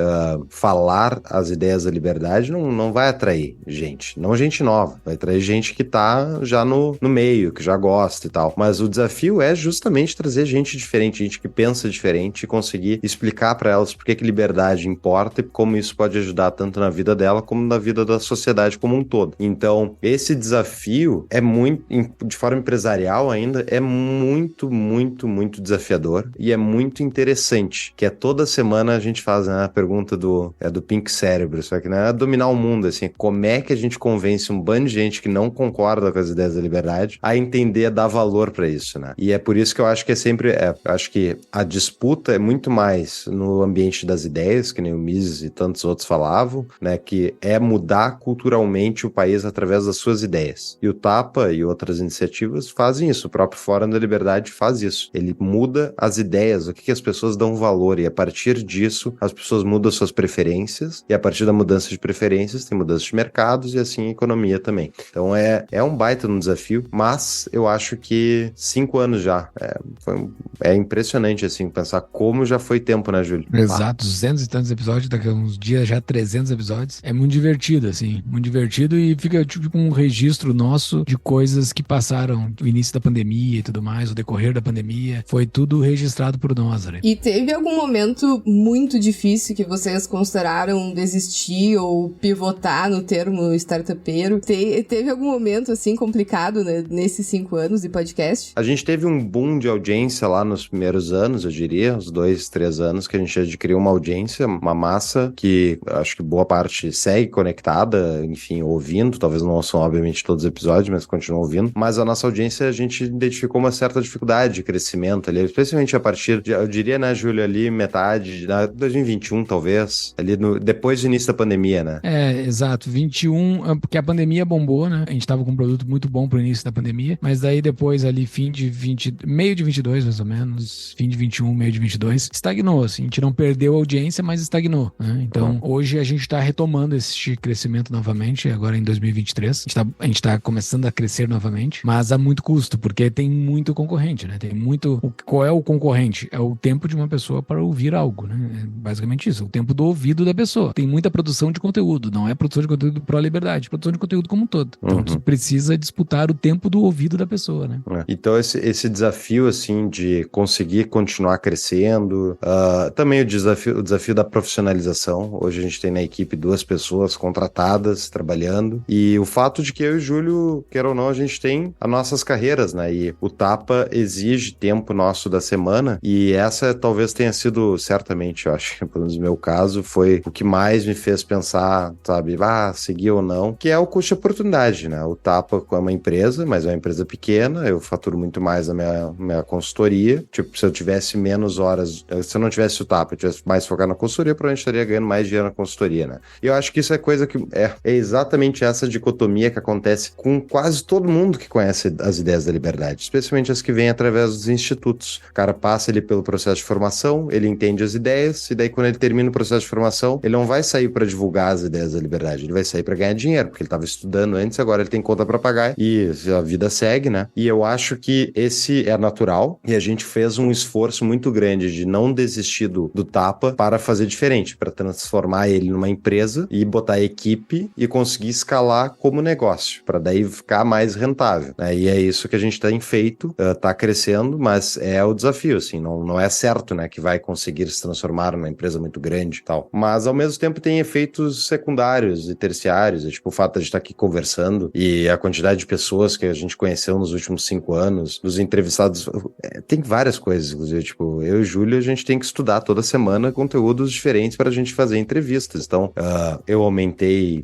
D: falar as ideias da liberdade não vai atrair gente, não gente nova, vai atrair gente que tá já no meio, que já gosta e tal, mas o desafio é justamente trazer gente diferente, gente que pensa diferente e conseguir explicar pra elas por que liberdade importa e como isso pode ajudar tanto na vida dela como na vida da sociedade como um todo. Então, esse desafio é muito, de forma empresarial ainda, é muito, muito, muito desafiador e é muito interessante, que é toda semana a gente faz, né, a pergunta do Pink Cérebro, só que não é dominar o mundo, assim, como é que a gente convence um bando de gente que não concorda com as ideias da liberdade a entender, a dar valor pra isso, né? E é por isso que eu acho que acho que a disputa é muito mais no ambiente das ideias, que nem o Mises e tantos outros falavam, né, que é mudar culturalmente o país através das suas ideias. E o Tapa e outras iniciativas fazem isso, o próprio Fórum da Liberdade faz isso. Ele muda as ideias, o que as pessoas dão valor, e a partir disso as pessoas mudam suas preferências, e a partir da mudança de preferências tem mudança de mercados e assim a economia também. Então é um baita no desafio, mas eu acho que 5 anos já. É impressionante, assim, pensar como já foi tempo, né, Júlio?
B: Exato, 200 e tantos episódios, daqui a uns dias já 300 episódios. É muito divertido, assim, muito divertido, e fica tipo um registro nosso de coisas que passaram, o início da pandemia e tudo mais, o decorrer da pandemia, foi tudo registrado por nós, né?
A: E teve algum momento muito difícil que vocês consideraram desistir ou pivotar no termo startupeiro? Teve algum momento, assim, complicado, né, nesses 5 anos de podcast?
D: A gente teve um boom de audiência lá nos primeiros anos, eu diria, uns 2, 3 anos, que a gente adquiriu uma audiência, uma massa que acho que boa parte segue conectada, enfim, ouvindo, talvez não ouçam obviamente todos os episódios, mas continuam ouvindo, mas a nossa audiência, a gente identificou uma certa dificuldade de crescimento ali, especialmente a partir de, eu diria, né, Júlio, ali metade de 2021, talvez, ali depois do início da pandemia, né?
B: Exato, 21, porque a pandemia bombou, né? A gente tava com um produto muito bom pro início da pandemia, mas daí depois ali, meio de 22, mais ou menos, fim de 21, meio de 22, estagnou, assim, a gente não perdeu a audiência, mas estagnou, né? Então, hoje a gente tá retomando esse crescimento novamente, agora em 2023, a gente tá começando a crescer novamente, mas a muito custo, porque tem muito concorrente, né? Tem muito... Qual é o concorrente? É o tempo de uma pessoa para ouvir algo, né? É basicamente isso, o tempo do ouvido da pessoa. Tem muita produção de conteúdo, não é produção de conteúdo pró-liberdade, produção de conteúdo como um todo. Então, tu precisa disputar o tempo do ouvido da pessoa, né?
D: Então, esse desafio, assim, de conseguir continuar crescendo, também o desafio da profissionalização. Hoje a gente tem na equipe 2 pessoas contratadas, trabalhando, e o fato de que eu e o Júlio, quer ou não, a gente tem as nossas carreiras, né? E o Tapa exige tempo nosso da semana, e essa talvez tenha sido, certamente, eu acho que pelo menos no meu caso, foi o que mais me fez pensar, sabe, seguir ou não, que é o custo de oportunidade, né? O Tapa é uma empresa, mas é uma empresa pequena, eu faturo muito mais na minha consultoria, tipo, se eu tivesse menos horas, se eu não tivesse o Tapa, eu tivesse mais focado na consultoria, provavelmente estaria ganhando mais dinheiro na consultoria, né? E eu acho que isso é coisa que é exatamente essa dicotomia que acontece com quase todo mundo que conhece as ideias da liberdade, especialmente as que vêm através dos institutos. O cara passa ali pelo processo de formação, ele entende as ideias, e daí quando ele termina o processo de formação, ele não vai sair para divulgar as ideias da liberdade, ele vai sair para ganhar dinheiro, porque ele estava estudando antes, agora ele tem conta para pagar e a vida segue, né? E eu acho que esse é natural e a gente fez um esforço muito grande de não desistir do Tapa para fazer diferente, para transformar ele numa empresa e botar a equipe e conseguir escalar como negócio, para daí ficar mais rentável, né? E é isso que a gente tem feito, tá crescendo, mas é o desafio, assim, não é certo, né, que vai conseguir se transformar numa empresa muito grande e tal. Mas, ao mesmo tempo, tem efeitos secundários e terciários, tipo o fato de a gente estar aqui conversando e a quantidade de pessoas que a gente conheceu nos últimos 5 anos, dos entrevistados, tem várias coisas, inclusive, tipo, eu e o Júlio, a gente tem que estudar toda semana conteúdos diferentes para a gente fazer entrevistas. Então, eu aumentei,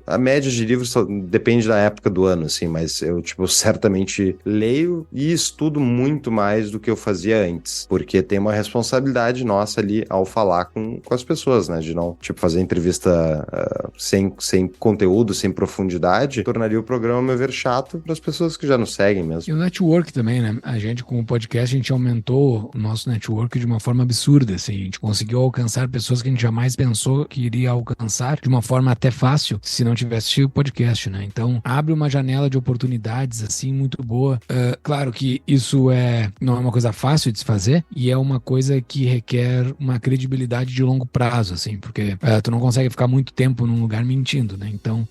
D: a média de livros depende da época do ano, assim, mas eu, tipo, certamente leio e estudo muito mais do que eu fazia antes, porque tem uma responsabilidade nossa ali ao falar com as pessoas, né, de não, tipo, fazer entrevista sem conteúdo, sem profundidade, tornaria o programa, ao meu ver, chato para as pessoas que já nos seguem mesmo.
B: E o network também, né, a gente com o podcast, a gente aumentou o nosso network de uma forma absurda, assim, a gente conseguiu alcançar pessoas que a gente jamais pensou que iria alcançar de uma forma até fácil, se não tivesse o podcast, né, então abre uma janela de oportunidades, assim, muito boa. Claro que isso não é uma coisa fácil de se fazer e é uma coisa que requer uma credibilidade de longo prazo, assim, porque tu não consegue ficar muito tempo num lugar mentindo, né? Então,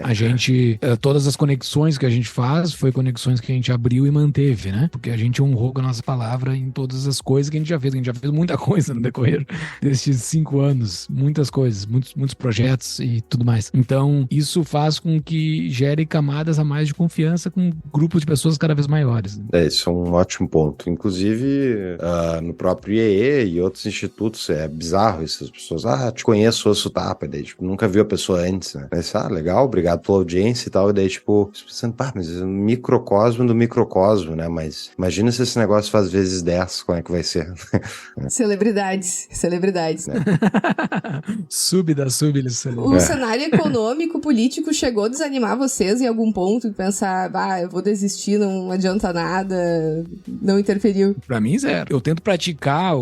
B: a gente, todas as conexões que a gente faz foi conexões que a gente abriu e manteve, né? Porque a gente honrou com a nossa palavra em todas as coisas que a gente já fez. A gente já fez muita coisa no decorrer desses 5 anos, muitas coisas, muitos projetos e tudo mais. Então, isso faz com que gere camadas a mais de confiança com grupos de pessoas cada vez maiores, né?
D: Isso é um ótimo ponto. Inclusive, no próprio IEE e outros institutos, é bizarro essas pessoas. Te conheço, ouço Tapa, e daí, tipo, nunca viu a pessoa antes, né? Mas, legal, obrigado pela audiência e tal, e daí, tipo, pensando, mas é um microcosmo do microcosmo, né? Mas imagina se esse negócio faz vezes 10, como é que vai ser?
A: Celebridades.
B: Sub.
A: O cenário econômico, político chegou a desanimar vocês em algum ponto e pensar, eu vou desistir, não adianta nada, não interferiu?
B: Pra mim, zero. Eu tento praticar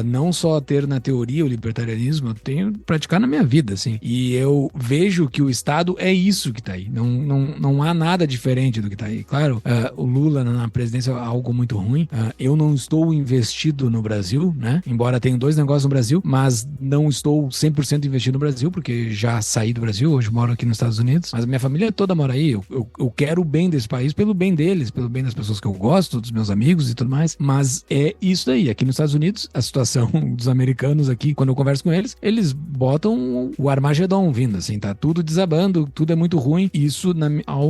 B: não só ter na teoria o libertarianismo, eu tenho que praticar na minha vida, assim. E eu vejo que o Estado é isso que tá aí. Não há nada diferente do que tá aí. Claro, o Lula na presidência é algo muito ruim. Eu não estou investido no Brasil, né? Embora tenha 2 negócios no Brasil, mas não estou 100% investido no Brasil, porque já saí do Brasil, hoje moro aqui nos Estados Unidos. Mas a minha família toda mora aí. Eu quero o bem desse país pelo bem deles, pelo bem das pessoas que eu gosto, dos meus amigos e tudo mais. Mas é isso daí. Aqui nos Estados Unidos, a situação dos americanos aqui, quando eu converso com eles, eles botam o Armagedon vindo, assim, tá tudo desabando, tudo é muito ruim. Isso,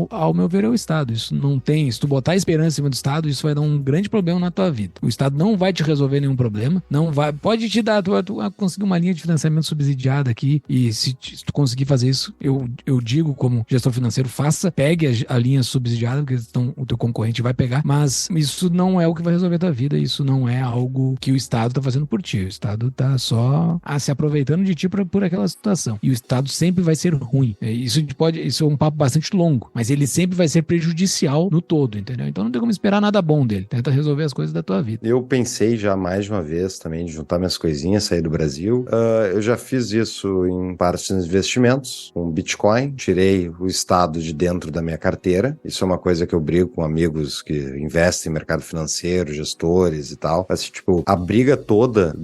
B: ao meu ver, é o Estado. Isso não tem, se tu botar esperança em cima do Estado, isso vai dar um grande problema na tua vida. O Estado não vai te resolver nenhum problema, não vai, pode te dar, tu conseguir uma linha de financiamento subsidiada aqui, e se tu conseguir fazer isso, eu digo como gestor financeiro, pegue a linha subsidiada, porque o teu concorrente vai pegar, mas isso não é o que vai resolver a tua vida, isso não é algo que o Estado tá fazendo por ti, o Estado tá só se aproveitando de ti por aquela situação, e o Estado sempre vai ser ruim, isso é um papo bastante longo, mas ele sempre vai ser prejudicial no todo, entendeu? Então não tem como esperar nada bom dele, tenta resolver as coisas da tua vida.
D: Eu pensei já mais de uma vez também de juntar minhas coisinhas, sair do Brasil, eu já fiz isso em partes dos investimentos, com Bitcoin, tirei o Estado de dentro da minha carteira, isso é uma coisa que eu brigo com amigos que investem em mercado financeiro, gestores e tal, mas tipo, a briga toda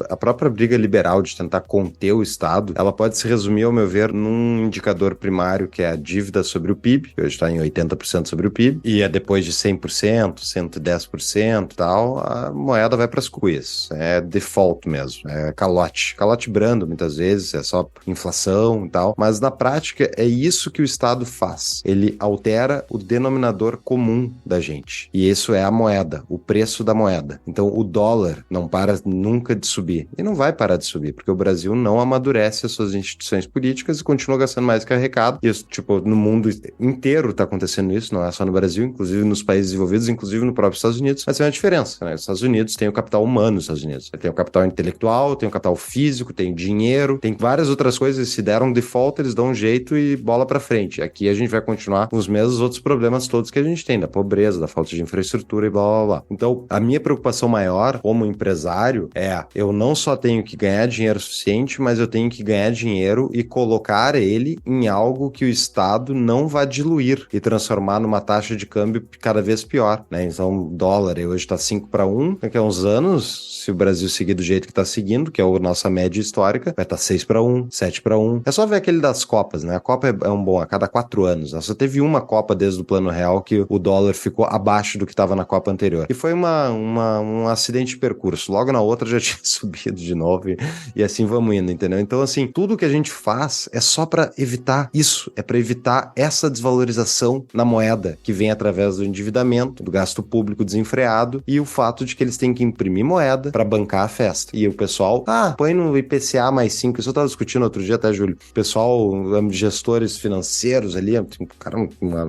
D: a própria briga liberal de tentar conter o Estado, ela pode se resumir, ao meu ver, num indicador primário que é a dívida sobre o PIB, que hoje está em 80% sobre o PIB, e depois de 100%, 110% e tal, a moeda vai para as cuias, é default mesmo, é calote brando muitas vezes, é só inflação e tal, mas na prática é isso que o Estado faz, ele altera o denominador comum da gente, e isso é a moeda, o preço da moeda. Então o dólar não para nunca de subir, e não vai parar de subir, porque o Brasil não amadurece as suas instituições políticas e continua gastando mais que arrecado. Isso, tipo, no mundo inteiro tá acontecendo isso, não é só no Brasil, inclusive nos países desenvolvidos, inclusive no próprio Estados Unidos, mas tem uma diferença, né? Os Estados Unidos tem o capital humano, os Estados Unidos tem o capital intelectual, tem o capital físico, tem dinheiro, tem várias outras coisas, se deram default, eles dão um jeito e bola pra frente. Aqui a gente vai continuar com os mesmos outros problemas todos que a gente tem, da pobreza, da falta de infraestrutura e blá blá blá. Então, a minha preocupação maior como empresário eu não só tenho que ganhar dinheiro suficiente, mas eu tenho que ganhar dinheiro e colocar ele em algo que o Estado não vai diluir e transformar numa taxa de câmbio cada vez pior, né? Então, o dólar hoje está 5-1, daqui a uns anos, se o Brasil seguir do jeito que está seguindo, que é a nossa média histórica, vai estar 6-1, 7-1. É só ver aquele das Copas, né? A Copa é um bom, a cada 4 anos. Só teve uma Copa desde o Plano Real que o dólar ficou abaixo do que estava na Copa anterior. E foi um acidente de percurso. Logo na outra já tinha subido de novo e assim vamos indo, entendeu? Então, assim, tudo que a gente faz é só para evitar isso, é para evitar essa desvalorização na moeda que vem através do endividamento, do gasto público desenfreado e o fato de que eles têm que imprimir moeda para bancar a festa. E o pessoal, põe no IPCA mais 5, isso eu tava discutindo outro dia, tá, Júlio? O pessoal, gestores financeiros ali, cara,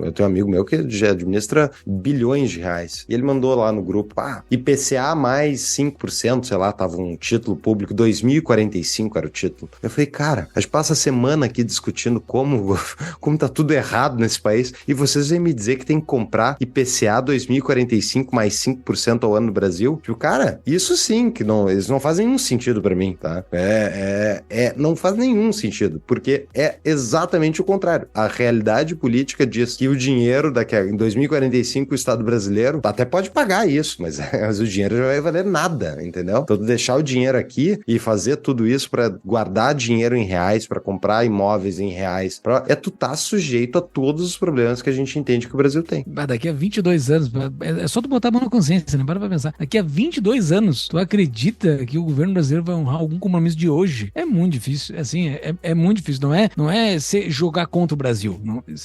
D: eu tenho um amigo meu que já administra bilhões de reais. E ele mandou lá no grupo, IPCA mais 5%, sei lá, tava um título público, 2045 era o título. Eu falei, cara, a gente passa a semana aqui discutindo como tá tudo errado nesse país e vocês vêm me dizer que tem que comprar IPCA 2045 mais 5% ao ano no Brasil? Tipo, cara, isso sim, que não, eles não fazem nenhum sentido pra mim, tá? Não faz nenhum sentido, porque é exatamente o contrário. A realidade política diz que o dinheiro em 2045 o Estado brasileiro até pode pagar isso, mas o dinheiro já vai valer nada, entendeu? Então, deixar o dinheiro aqui e fazer tudo isso pra guardar dinheiro em reais, pra comprar imóveis em reais, tu tá sujeito a todos os problemas que a gente entende que o Brasil tem.
B: Daqui a 22 anos, é só tu botar a mão na consciência, né? Para pra pensar. Daqui a 22 anos, tu acredita que o governo brasileiro vai honrar algum compromisso de hoje? É muito difícil, assim, é muito difícil. Não é jogar contra o Brasil,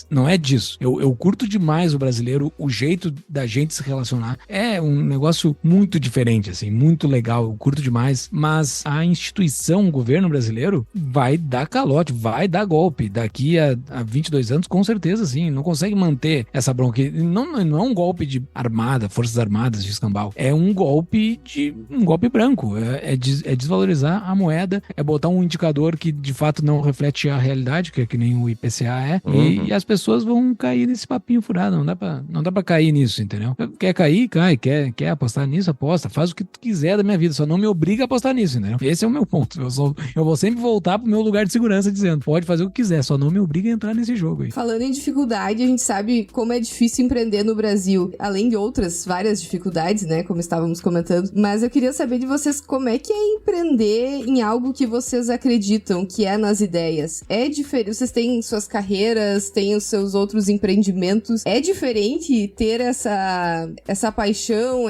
B: não é disso. Eu curto demais o brasileiro, o jeito da gente se relacionar. É um negócio muito diferente, assim, muito legal, eu curto demais, mas a instituição, o governo brasileiro, vai dar calote, vai dar golpe. Daqui a 22 anos, com certeza, sim, não consegue manter essa bronca. Não é um golpe de armada, forças armadas, de escambau. É um golpe branco. É desvalorizar a moeda, é botar um indicador que de fato não reflete a realidade, que nem o IPCA é, e as pessoas vão cair nesse papinho furado. Não dá pra cair nisso, entendeu? Quer cair, cai. Quer apostar nisso, aposta. Faz o que tu quiser da minha vida, só não me obriga a apostar nisso, entendeu? Esse é o meu ponto. Eu vou sempre voltar pro meu lugar de segurança dizendo, pode fazer o que quiser, só não me obriga a entrar nesse jogo aí.
A: Falando em dificuldade, a gente sabe como é difícil empreender no Brasil, além de outras várias dificuldades, né, como estávamos comentando, mas eu queria saber de vocês como é que é empreender em algo que vocês acreditam, que é nas ideias. É diferente, vocês têm suas carreiras, têm os seus outros empreendimentos, é diferente ter essa paixão,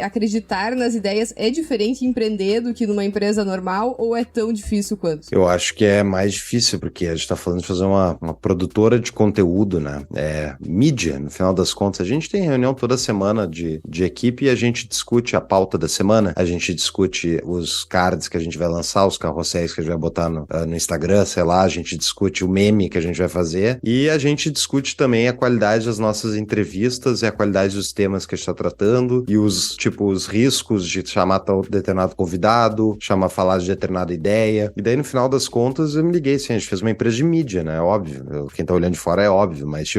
A: acreditar nas ideias, é diferente empreender do que numa empresa normal, ou é tão difícil quanto?
D: Eu acho que é mais difícil, porque a gente tá falando de fazer uma produtora de conteúdo, né? Mídia, no final das contas. A gente tem reunião toda semana de equipe e a gente discute a pauta da semana, a gente discute os cards que a gente vai lançar, os carrosséis que a gente vai botar no Instagram, sei lá, a gente discute o meme que a gente vai fazer e a gente discute também a qualidade das nossas entrevistas e a qualidade dos temas que a gente tá tratando e os riscos de chamar tal determinado convidado, falar de determinada ideia. E daí, no final das contas, eu me liguei, assim, a gente fez uma empresa de mídia, né? Óbvio. Quem tá olhando de fora é óbvio, mas,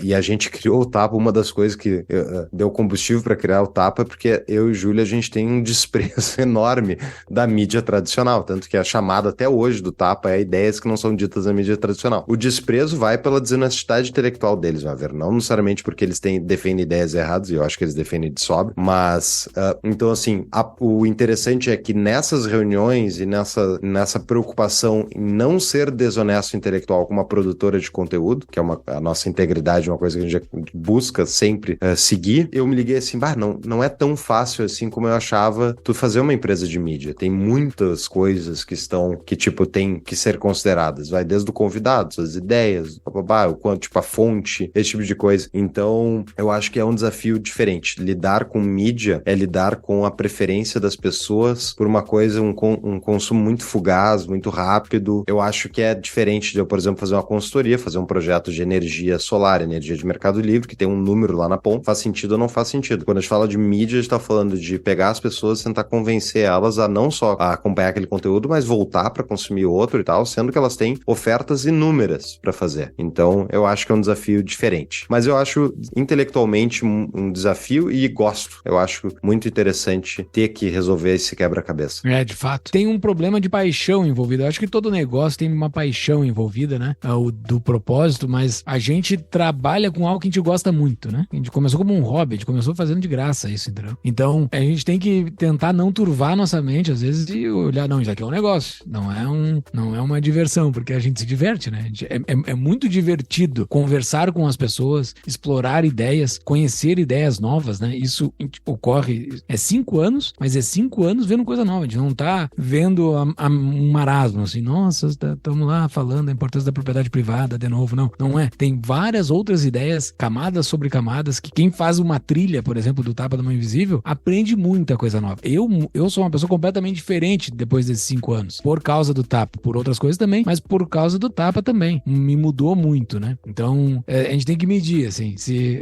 D: e a gente criou o Tapa, uma das coisas que deu combustível pra criar o Tapa, porque eu e o Júlio, a gente tem um desprezo enorme da mídia tradicional, tanto que a chamada até hoje do Tapa é ideias que não são ditas na mídia tradicional. O desprezo vai pela desonestidade intelectual deles, vai ver, não necessariamente porque eles defendem ideias erradas, e eu acho que eles defendem de sobra, mas, então, assim, o interessante é que nessas reuniões e nessa preocupação em não ser desonesto intelectual como uma produtora de conteúdo, que é a nossa integridade, uma coisa que a gente busca sempre seguir, eu me liguei assim, não é tão fácil assim como eu achava tu fazer uma empresa de mídia. Tem muitas coisas que tem que ser consideradas, vai desde o convidado, suas ideias, o quanto, a fonte, esse tipo de coisa. Então, eu acho que é um desafio diferente. Lidar com mídia é lidar com a preferência das pessoas por uma coisa, um consumo muito fugaz, muito rápido. Eu acho que é diferente de eu, por exemplo, fazer uma consultoria, fazer um projeto de energia solar, energia de mercado livre, que tem um número lá na ponta. Faz sentido ou não faz sentido? Quando a gente fala de mídia, a gente tá falando de pegar as pessoas e tentar convencer elas a não só acompanhar aquele conteúdo, mas voltar para consumir outro e tal, sendo que elas têm ofertas inúmeras para fazer. Então, eu acho que é um desafio diferente. Mas eu acho intelectualmente um desafio e gosto. Eu acho muito interessante ter que resolver esse quebra-cabeça.
B: De fato. Tem um problema de paixão envolvido. Eu acho que todo negócio tem uma paixão paixão envolvida, né? Do propósito, mas a gente trabalha com algo que a gente gosta muito, né? A gente começou como um hobby, a gente começou fazendo de graça isso, entendeu? Então, a gente tem que tentar não turvar nossa mente, às vezes, e olhar, não, isso aqui é um negócio, não é uma diversão, porque a gente se diverte, né? É muito divertido conversar com as pessoas, explorar ideias, conhecer ideias novas, né? Isso ocorre, 5 anos, mas 5 anos vendo coisa nova, a gente não tá vendo um marasmo, assim, nossa, estamos lá falando da importância da propriedade privada de novo, não é. Tem várias outras ideias, camadas sobre camadas, que quem faz uma trilha, por exemplo, do Tapa da Mão Invisível, aprende muita coisa nova. Eu sou uma pessoa completamente diferente depois desses 5 anos, por causa do Tapa, por outras coisas também, mas por causa do Tapa também, me mudou muito, né? Então, a gente tem que medir, assim, se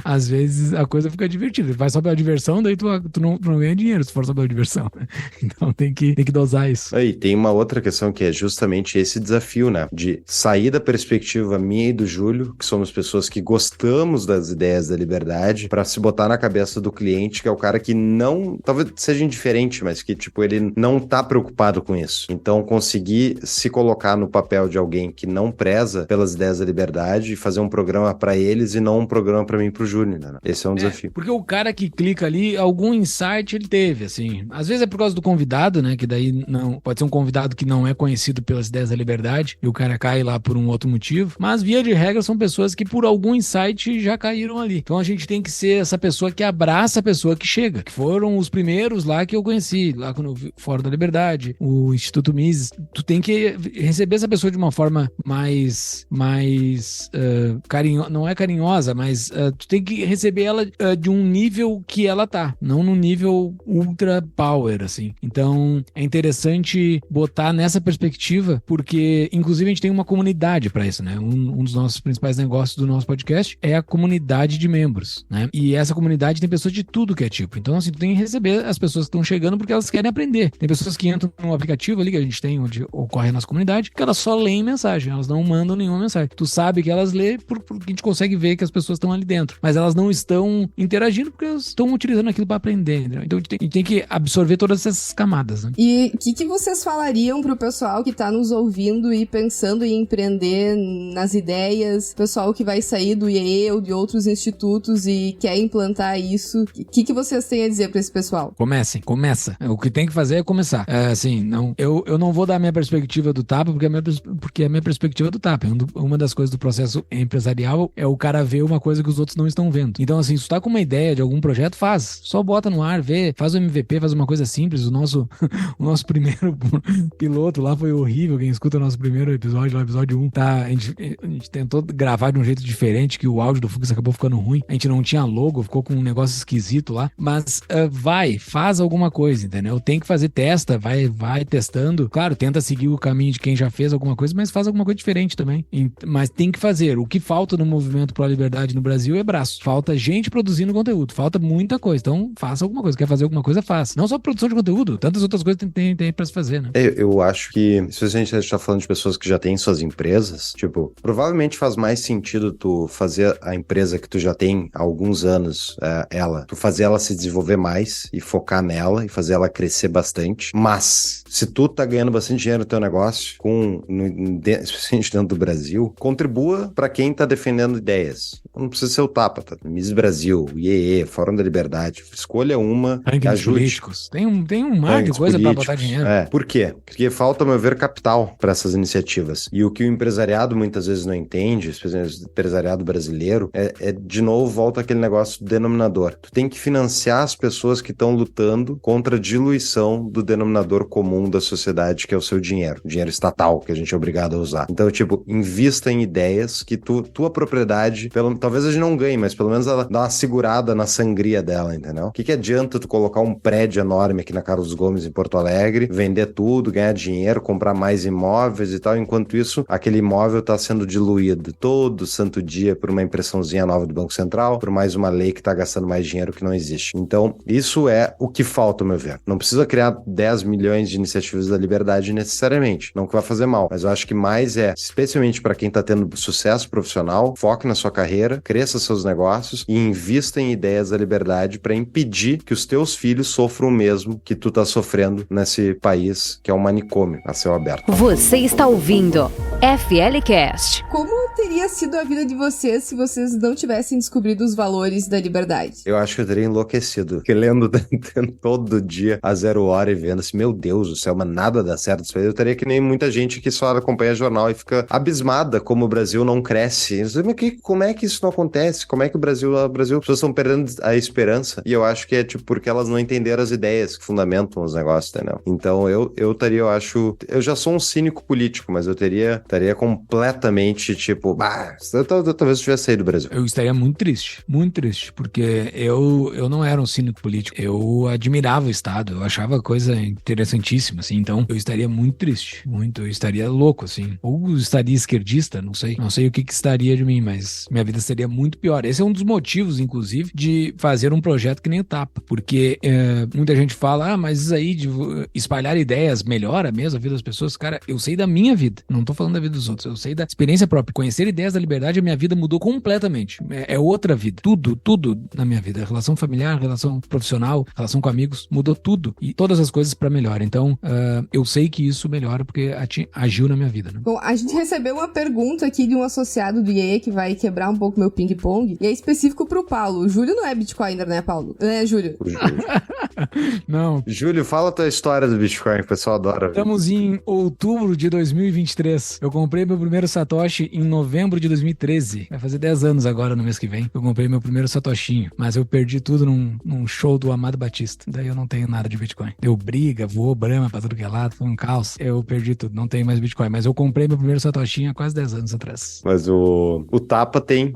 B: às vezes a coisa fica divertida, vai só pela diversão, daí tu não ganha dinheiro se for só pela diversão, né? Então tem que dosar isso.
D: Aí tem uma outra questão que é justamente esse desafio, né? De sair da perspectiva minha e do Júlio, que somos pessoas que gostamos das ideias da liberdade, para se botar na cabeça do cliente, que é o cara que não, talvez seja indiferente, mas que, tipo, ele não tá preocupado com isso. Então, conseguir se colocar no papel de alguém que não preza pelas ideias da liberdade e fazer um programa para eles e não um programa para mim e pro Júlio, né? Esse é um desafio.
B: Porque o cara que clica ali, algum insight ele teve, assim. Às vezes é por causa do convidado, né? Que daí não pode ser um convidado que não é conhecido pelas ideias da liberdade e o cara cai lá por um outro motivo. Mas, via de regra, são pessoas que por algum insight já caíram ali. Então a gente tem que ser essa pessoa que abraça a pessoa que chega, que foram os primeiros lá que eu conheci, lá quando eu vi Fórum da Liberdade, o Instituto Mises. Tu tem que receber essa pessoa de uma forma mais carinhosa, não é carinhosa, mas tu tem que receber ela de um nível que ela tá, não no nível ultra power, assim. Então é interessante botar nessa perspectiva, porque inclusive a gente tem uma comunidade para isso, né? Um dos nossos principais negócios do nosso podcast é a comunidade de membros, né? E essa comunidade tem pessoas de tudo que é tipo. Então, assim, tu tem que receber as pessoas que estão chegando porque elas querem aprender. Tem pessoas que entram no aplicativo ali que a gente tem, onde ocorre a nossa comunidade, que elas só leem mensagem, elas não mandam nenhuma mensagem. Tu sabe que elas lêem porque a gente consegue ver que as pessoas estão ali dentro, mas elas não estão interagindo porque elas estão utilizando aquilo para aprender, entendeu? Então a gente tem que absorver todas essas camadas, né?
A: E o que vocês falariam pro pessoal que tá nos ouvindo e pensando em empreender nas ideias, pessoal que vai sair do IEE ou de outros institutos e quer implantar isso? O que vocês têm a dizer pra esse pessoal?
B: Começa. O que tem que fazer é começar. Eu não vou dar a minha perspectiva do Tapa, porque a minha perspectiva do Tapa. Uma das coisas do processo empresarial é o cara ver uma coisa que os outros não estão vendo. Então, assim, se tu tá com uma ideia de algum projeto, faz. Só bota no ar, vê, faz o MVP, faz uma coisa simples. O nosso primeiro piloto lá foi horrível. Quem escuta o nosso primeiro episódio, lá, episódio 1, tá? A gente tentou gravar de um jeito diferente, que o áudio do Fux acabou ficando ruim. A gente não tinha logo, ficou com um negócio esquisito lá. Mas faz alguma coisa, entendeu? Tem que fazer, testa, vai testando. Claro, tenta seguir o caminho de quem já fez alguma coisa, mas faz alguma coisa diferente também. Mas tem que fazer. O que falta no movimento Pro Liberdade no Brasil é braço. Falta gente produzindo conteúdo. Falta muita coisa. Então, faça alguma coisa. Quer fazer alguma coisa, faça. Não só produção de conteúdo, tantas outras coisas tem pra se fazer, né?
D: Eu acho que, se a gente está falando de pessoas que já têm suas empresas, tipo, provavelmente faz mais sentido tu fazer a empresa que tu já tem há alguns anos, tu fazer ela se desenvolver mais e focar nela e fazer ela crescer bastante. Mas, se tu tá ganhando bastante dinheiro no teu negócio, especialmente dentro do Brasil, contribua para quem tá defendendo ideias. Não precisa ser o Tapa, tá? Miss Brasil, IEE, Fórum da Liberdade. Escolha uma que ajude.
B: Políticos. Tem um mar de coisa para botar dinheiro.
D: Por quê? Porque falta, ao meu ver, capital para essas iniciativas. E o que o empresariado muitas vezes não entende, especialmente o empresariado brasileiro, de novo, volta aquele negócio do denominador. Tu tem que financiar as pessoas que estão lutando contra a diluição do denominador comum da sociedade, que é o seu dinheiro. O dinheiro estatal, que a gente é obrigado a usar. Então, tipo, invista em ideias que tua propriedade, talvez a gente não ganhe, mas pelo menos ela dá uma segurada na sangria dela, entendeu? O que adianta tu colocar um prédio enorme aqui na Carlos Gomes, em Porto Alegre, vender tudo, ganhar dinheiro, comprar mais imóveis e tal, enquanto isso, aquele imóvel está sendo diluído todo santo dia por uma impressãozinha nova do Banco Central, por mais uma lei que está gastando mais dinheiro que não existe. Então, isso é o que falta, ao meu ver. Não precisa criar 10 milhões de iniciativas da liberdade necessariamente. Não que vai fazer mal, mas eu acho que mais especialmente para quem tá tendo sucesso profissional, foque na sua carreira, cresça seus negócios e invista em ideias da liberdade para impedir que os teus filhos sofram o mesmo que tu tá sofrendo nesse país que é um manicômio a céu aberto.
C: Você está ouvindo FLCast.
A: Como teria sido a vida de vocês se vocês não tivessem descobrido os valores da liberdade?
D: Eu acho que eu teria enlouquecido, porque lendo todo dia a 0 hora e vendo assim, meu Deus do céu, mas nada dá certo. Eu teria que nem muita gente que só acompanha jornal e fica abismada como o Brasil não cresce. Como é que isso não acontece? Como é que o Brasil, as pessoas estão perdendo a esperança? E eu acho que é tipo porque elas não entenderam as ideias que fundamentam os negócios, entendeu? Então eu já sou um cínico político, mas eu estaria completamente tipo, talvez eu tivesse saído do Brasil.
B: Eu estaria muito triste, porque eu não era um cínico político, eu admirava o Estado, eu achava a coisa interessantíssima, assim, então eu estaria muito triste, eu estaria louco, assim, ou estaria esquerdista, não sei o que estaria de mim, mas minha vida seria muito pior. Esse é um dos motivos, inclusive, de fazer um projeto que nem o Tapa, porque muita gente fala, mas isso aí de espalhar ideias melhora mesmo a vida das pessoas. Cara, eu sei da minha vida, não tô falando da vida dos outros, eu sei da experiência própria. Conhecer ideias da liberdade, a minha vida mudou completamente, é outra vida, tudo na minha vida, relação familiar, relação profissional, relação com amigos, mudou tudo, e todas as coisas pra melhor. Então, eu sei que isso melhora porque agiu na minha vida, né?
A: Bom, a gente recebeu uma pergunta aqui de um associado do IE que vai quebrar um pouco meu ping-pong, e é específico pro Paulo. O Júlio não é Bitcoiner, né, Paulo? É, Júlio?
B: Não.
D: Júlio, fala a tua história do Bitcoin, o pessoal adora.
B: Estamos em outubro de 2023. Eu comprei meu primeiro Satoshi em novembro de 2013. Vai fazer 10 anos agora, no mês que vem. Eu comprei meu primeiro Satoshinho, mas eu perdi tudo num show do Amado Batista. Daí eu não tenho nada de Bitcoin. Deu briga, voou Brahma pra tudo que é lado, foi um caos. Eu perdi tudo, não tenho mais Bitcoin. Mas eu comprei meu primeiro Satoshinho há quase 10 anos atrás.
D: Mas o Tapa tem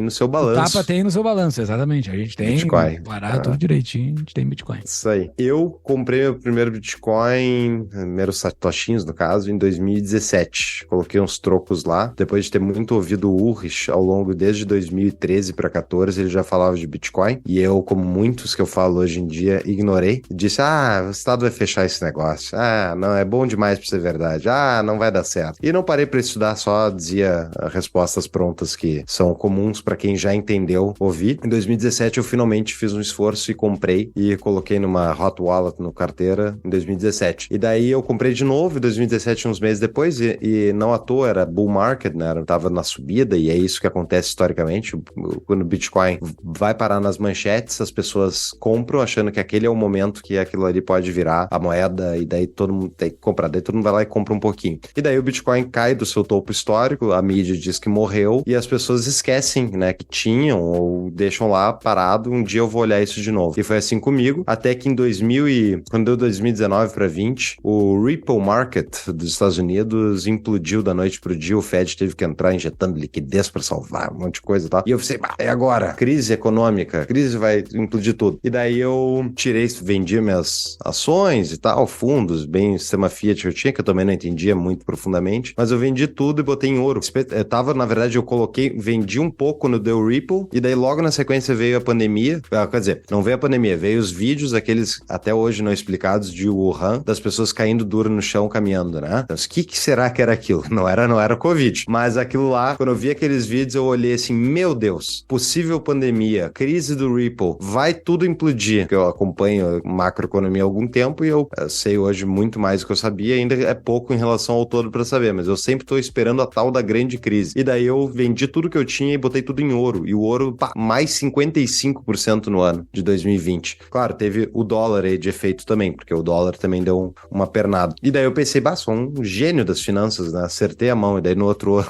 D: no seu balanço.
B: O Tapa tem no seu balanço, exatamente. A gente tem
D: Bitcoin.
B: Parado tudo direitinho, a gente tem Bitcoin.
D: Isso aí. Eu comprei meu primeiro Bitcoin, primeiros satoshinhos no caso, em 2017. Coloquei uns trocos lá. Depois de ter muito ouvido o Ulrich ao longo desde 2013 para 14, ele já falava de Bitcoin. E eu, como muitos que eu falo hoje em dia, ignorei. Disse, o Estado vai fechar esse negócio. Não, é bom demais pra ser verdade. Não vai dar certo. E não parei para estudar, só dizia respostas prontas que são comuns para quem já entendeu ouvir. Em 2017 eu finalmente fiz um esforço e comprei e coloquei numa hot wallet no carteira em 2017. E daí eu comprei de novo em 2017, uns meses depois, e não à toa, era bull market, né? Tava na subida, e é isso que acontece historicamente. Quando o Bitcoin vai parar nas manchetes, as pessoas compram achando que aquele é o momento que aquilo ali pode virar a moeda, e daí todo mundo tem que comprar, daí todo mundo vai lá e compra um pouquinho. E daí o Bitcoin cai do seu topo histórico, a mídia diz que morreu, e as pessoas esquecem, né, que tinham, ou deixam lá parado, um dia eu vou olhar isso de novo. E foi assim comigo, até que quando deu 2019 para 20, o Ripple Market dos Estados Unidos implodiu da noite pro dia, o Fed teve que entrar injetando liquidez para salvar um monte de coisa e tal. E eu pensei, é agora, crise econômica, crise vai implodir tudo. E daí eu vendi minhas ações e tal, fundos, bem o sistema Fiat que eu tinha, que eu também não entendia muito profundamente, mas eu vendi tudo e botei em ouro. Na verdade, vendi um pouco quando deu Ripple, e daí logo na sequência veio a pandemia, quer dizer, não veio a pandemia, veio os vídeos, aqueles até hoje não explicados de Wuhan, das pessoas caindo duro no chão caminhando, né? Então, o que será que era aquilo? Não era Covid, mas aquilo lá, quando eu vi aqueles vídeos, eu olhei assim, meu Deus, possível pandemia, crise do Ripple, vai tudo implodir, porque eu acompanho macroeconomia há algum tempo e eu sei hoje muito mais do que eu sabia, ainda é pouco em relação ao todo para saber, mas eu sempre tô esperando a tal da grande crise. E daí eu vendi tudo que eu tinha e botei tudo em ouro, e o ouro, mais 55% no ano de 2020. Claro, teve o dólar aí de efeito também, porque o dólar também deu uma pernada. E daí eu pensei, sou um gênio das finanças, né? Acertei a mão, e daí no outro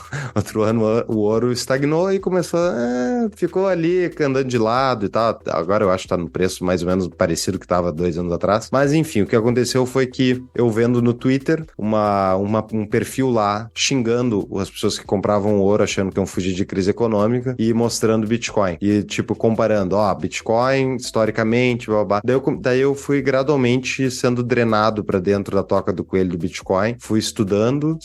D: ano o ouro estagnou e começou, ficou ali andando de lado e tal. Agora eu acho que tá no preço mais ou menos parecido que tava 2 anos atrás. Mas enfim, o que aconteceu foi que eu vendo no Twitter um perfil lá xingando as pessoas que compravam ouro, achando que iam fugir de crise econômica, e mostrando Bitcoin. E tipo, comparando, Bitcoin, historicamente, blá, blá. Daí eu fui gradualmente sendo drenado pra dentro da toca do coelho do Bitcoin. Fui estudando,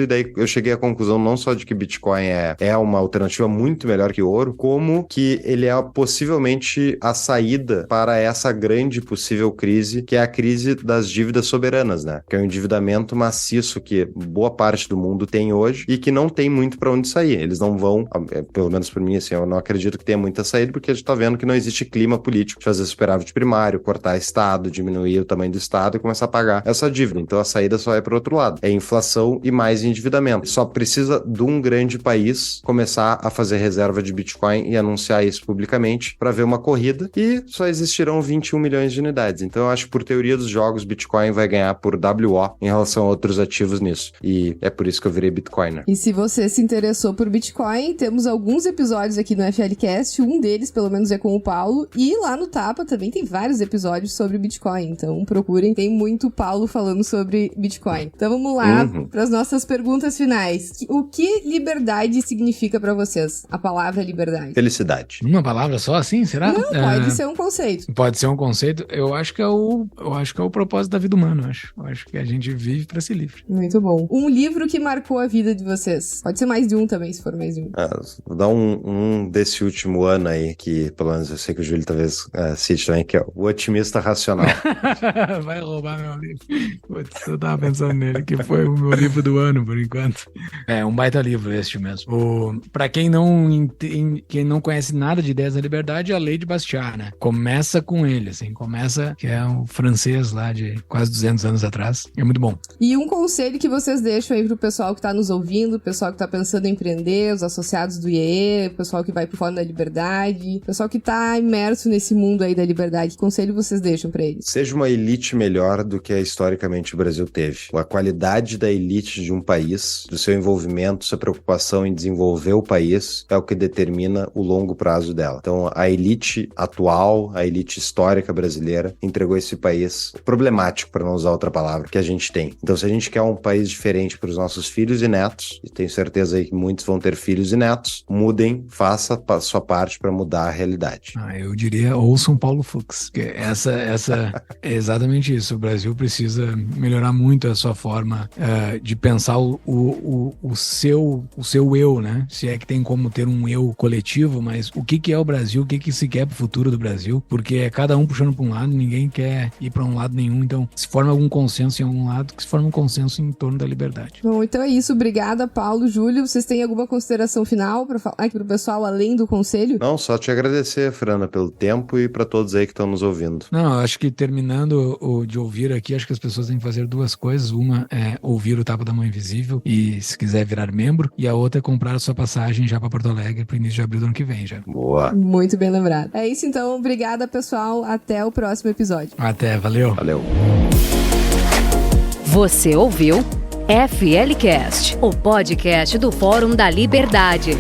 D: e daí eu cheguei à conclusão não só de que Bitcoin é uma alternativa muito melhor que ouro, como que ele é possivelmente a saída para essa grande possível crise, que é crise das dívidas soberanas, né? Que é um endividamento maciço que boa parte do mundo tem hoje e que não tem muito para onde sair. Eles não vão, pelo menos por mim, assim, eu não acredito que tenha muita saída, porque a gente tá vendo que não existe clima político de fazer superávit primário, cortar Estado, diminuir o tamanho do Estado e começar a pagar essa dívida. Então a saída só é para o outro lado. É inflação e mais endividamento. Só precisa de um grande país começar a fazer reserva de Bitcoin e anunciar isso publicamente para ver uma corrida, e só existirão 21 milhões de unidades. Então eu acho que por teoria dos jogos, Bitcoin vai ganhar por WO em relação a outros ativos nisso. E é por isso que eu virei Bitcoiner.
A: E se você se interessou por Bitcoin, temos alguns episódios aqui no FLcast, um deles pelo menos é com o Paulo, e lá no Tapa também tem vários episódios sobre Bitcoin, então procurem, tem muito Paulo falando sobre Bitcoin. Então vamos lá para as nossas perguntas finais. O que liberdade significa para vocês? A palavra liberdade.
D: Felicidade.
B: Uma palavra só assim, será?
A: Não, pode ser um conceito.
B: Pode ser um conceito. Eu acho que é o propósito da vida humana, eu acho que a gente vive para ser livre.
A: Muito bom. Um livro que marcou a vida de vocês. Pode ser mais de um também, se for mais de um.
D: Vou dar um desse último ano aí, que pelo menos eu sei que o Júlio talvez cite também, que é O Otimista Racional.
B: Vai roubar meu livro. Putz, eu tava pensando nele, que foi o meu livro do ano, por enquanto. É, um baita livro este mesmo. Pra quem não conhece nada de Ideias da Liberdade, é a Lei de Bastiat, né? Começa com ele, assim, que é um francês lá de quase 200 anos atrás. É muito bom.
A: E um conselho que vocês deixam aí pro pessoal que tá nos ouvindo, o pessoal que tá pensando em empreender, os associados do IEE, o pessoal que vai pro Fórum da Liberdade, o pessoal que tá imerso nesse mundo aí da liberdade, que conselho vocês deixam pra eles?
D: Seja uma elite melhor do que historicamente o Brasil teve. A qualidade da elite de um país, do seu envolvimento, sua preocupação em desenvolver o país, é o que determina o longo prazo dela. Então, a elite atual, a elite histórica brasileira, entregou esse país problemático, para não usar outra palavra, que a gente tem. Então, se a gente quer um país diferente para os nossos filhos e netos, e tenho certeza aí que muitos vão ter filhos e netos, mudem, faça a sua parte para mudar a realidade.
B: Eu diria, ouçam Paulo Fux, que essa é exatamente isso. O Brasil precisa melhorar muito a sua forma de pensar o seu eu, né? Se é que tem como ter um eu coletivo, mas o que é o Brasil, o que se quer pro futuro do Brasil, porque é cada um puxando para um lado, ninguém quer ir para um lado nenhum, então se forma algum consenso em algum lado, que se forma um consenso em torno da liberdade.
A: Bom, então é isso. Obrigada, Paulo, Júlio. Vocês têm alguma consideração final para falar aqui pro pessoal, além do conselho?
D: Não, só te agradecer, Frana, pelo tempo e para todos aí que estão nos ouvindo.
B: Não, acho que terminando de ouvir aqui, acho que as pessoas têm que fazer duas coisas. Uma é ouvir o Tapa da Mão Invisível e, se quiser, virar membro. E a outra é comprar a sua passagem já para Porto Alegre pro início de abril do ano que vem já.
D: Boa.
A: Muito bem lembrado. É isso então. Obrigada, pessoal. Até o próximo episódio.
B: Até, valeu.
D: Valeu.
C: Você ouviu FLcast, o podcast do Fórum da Liberdade.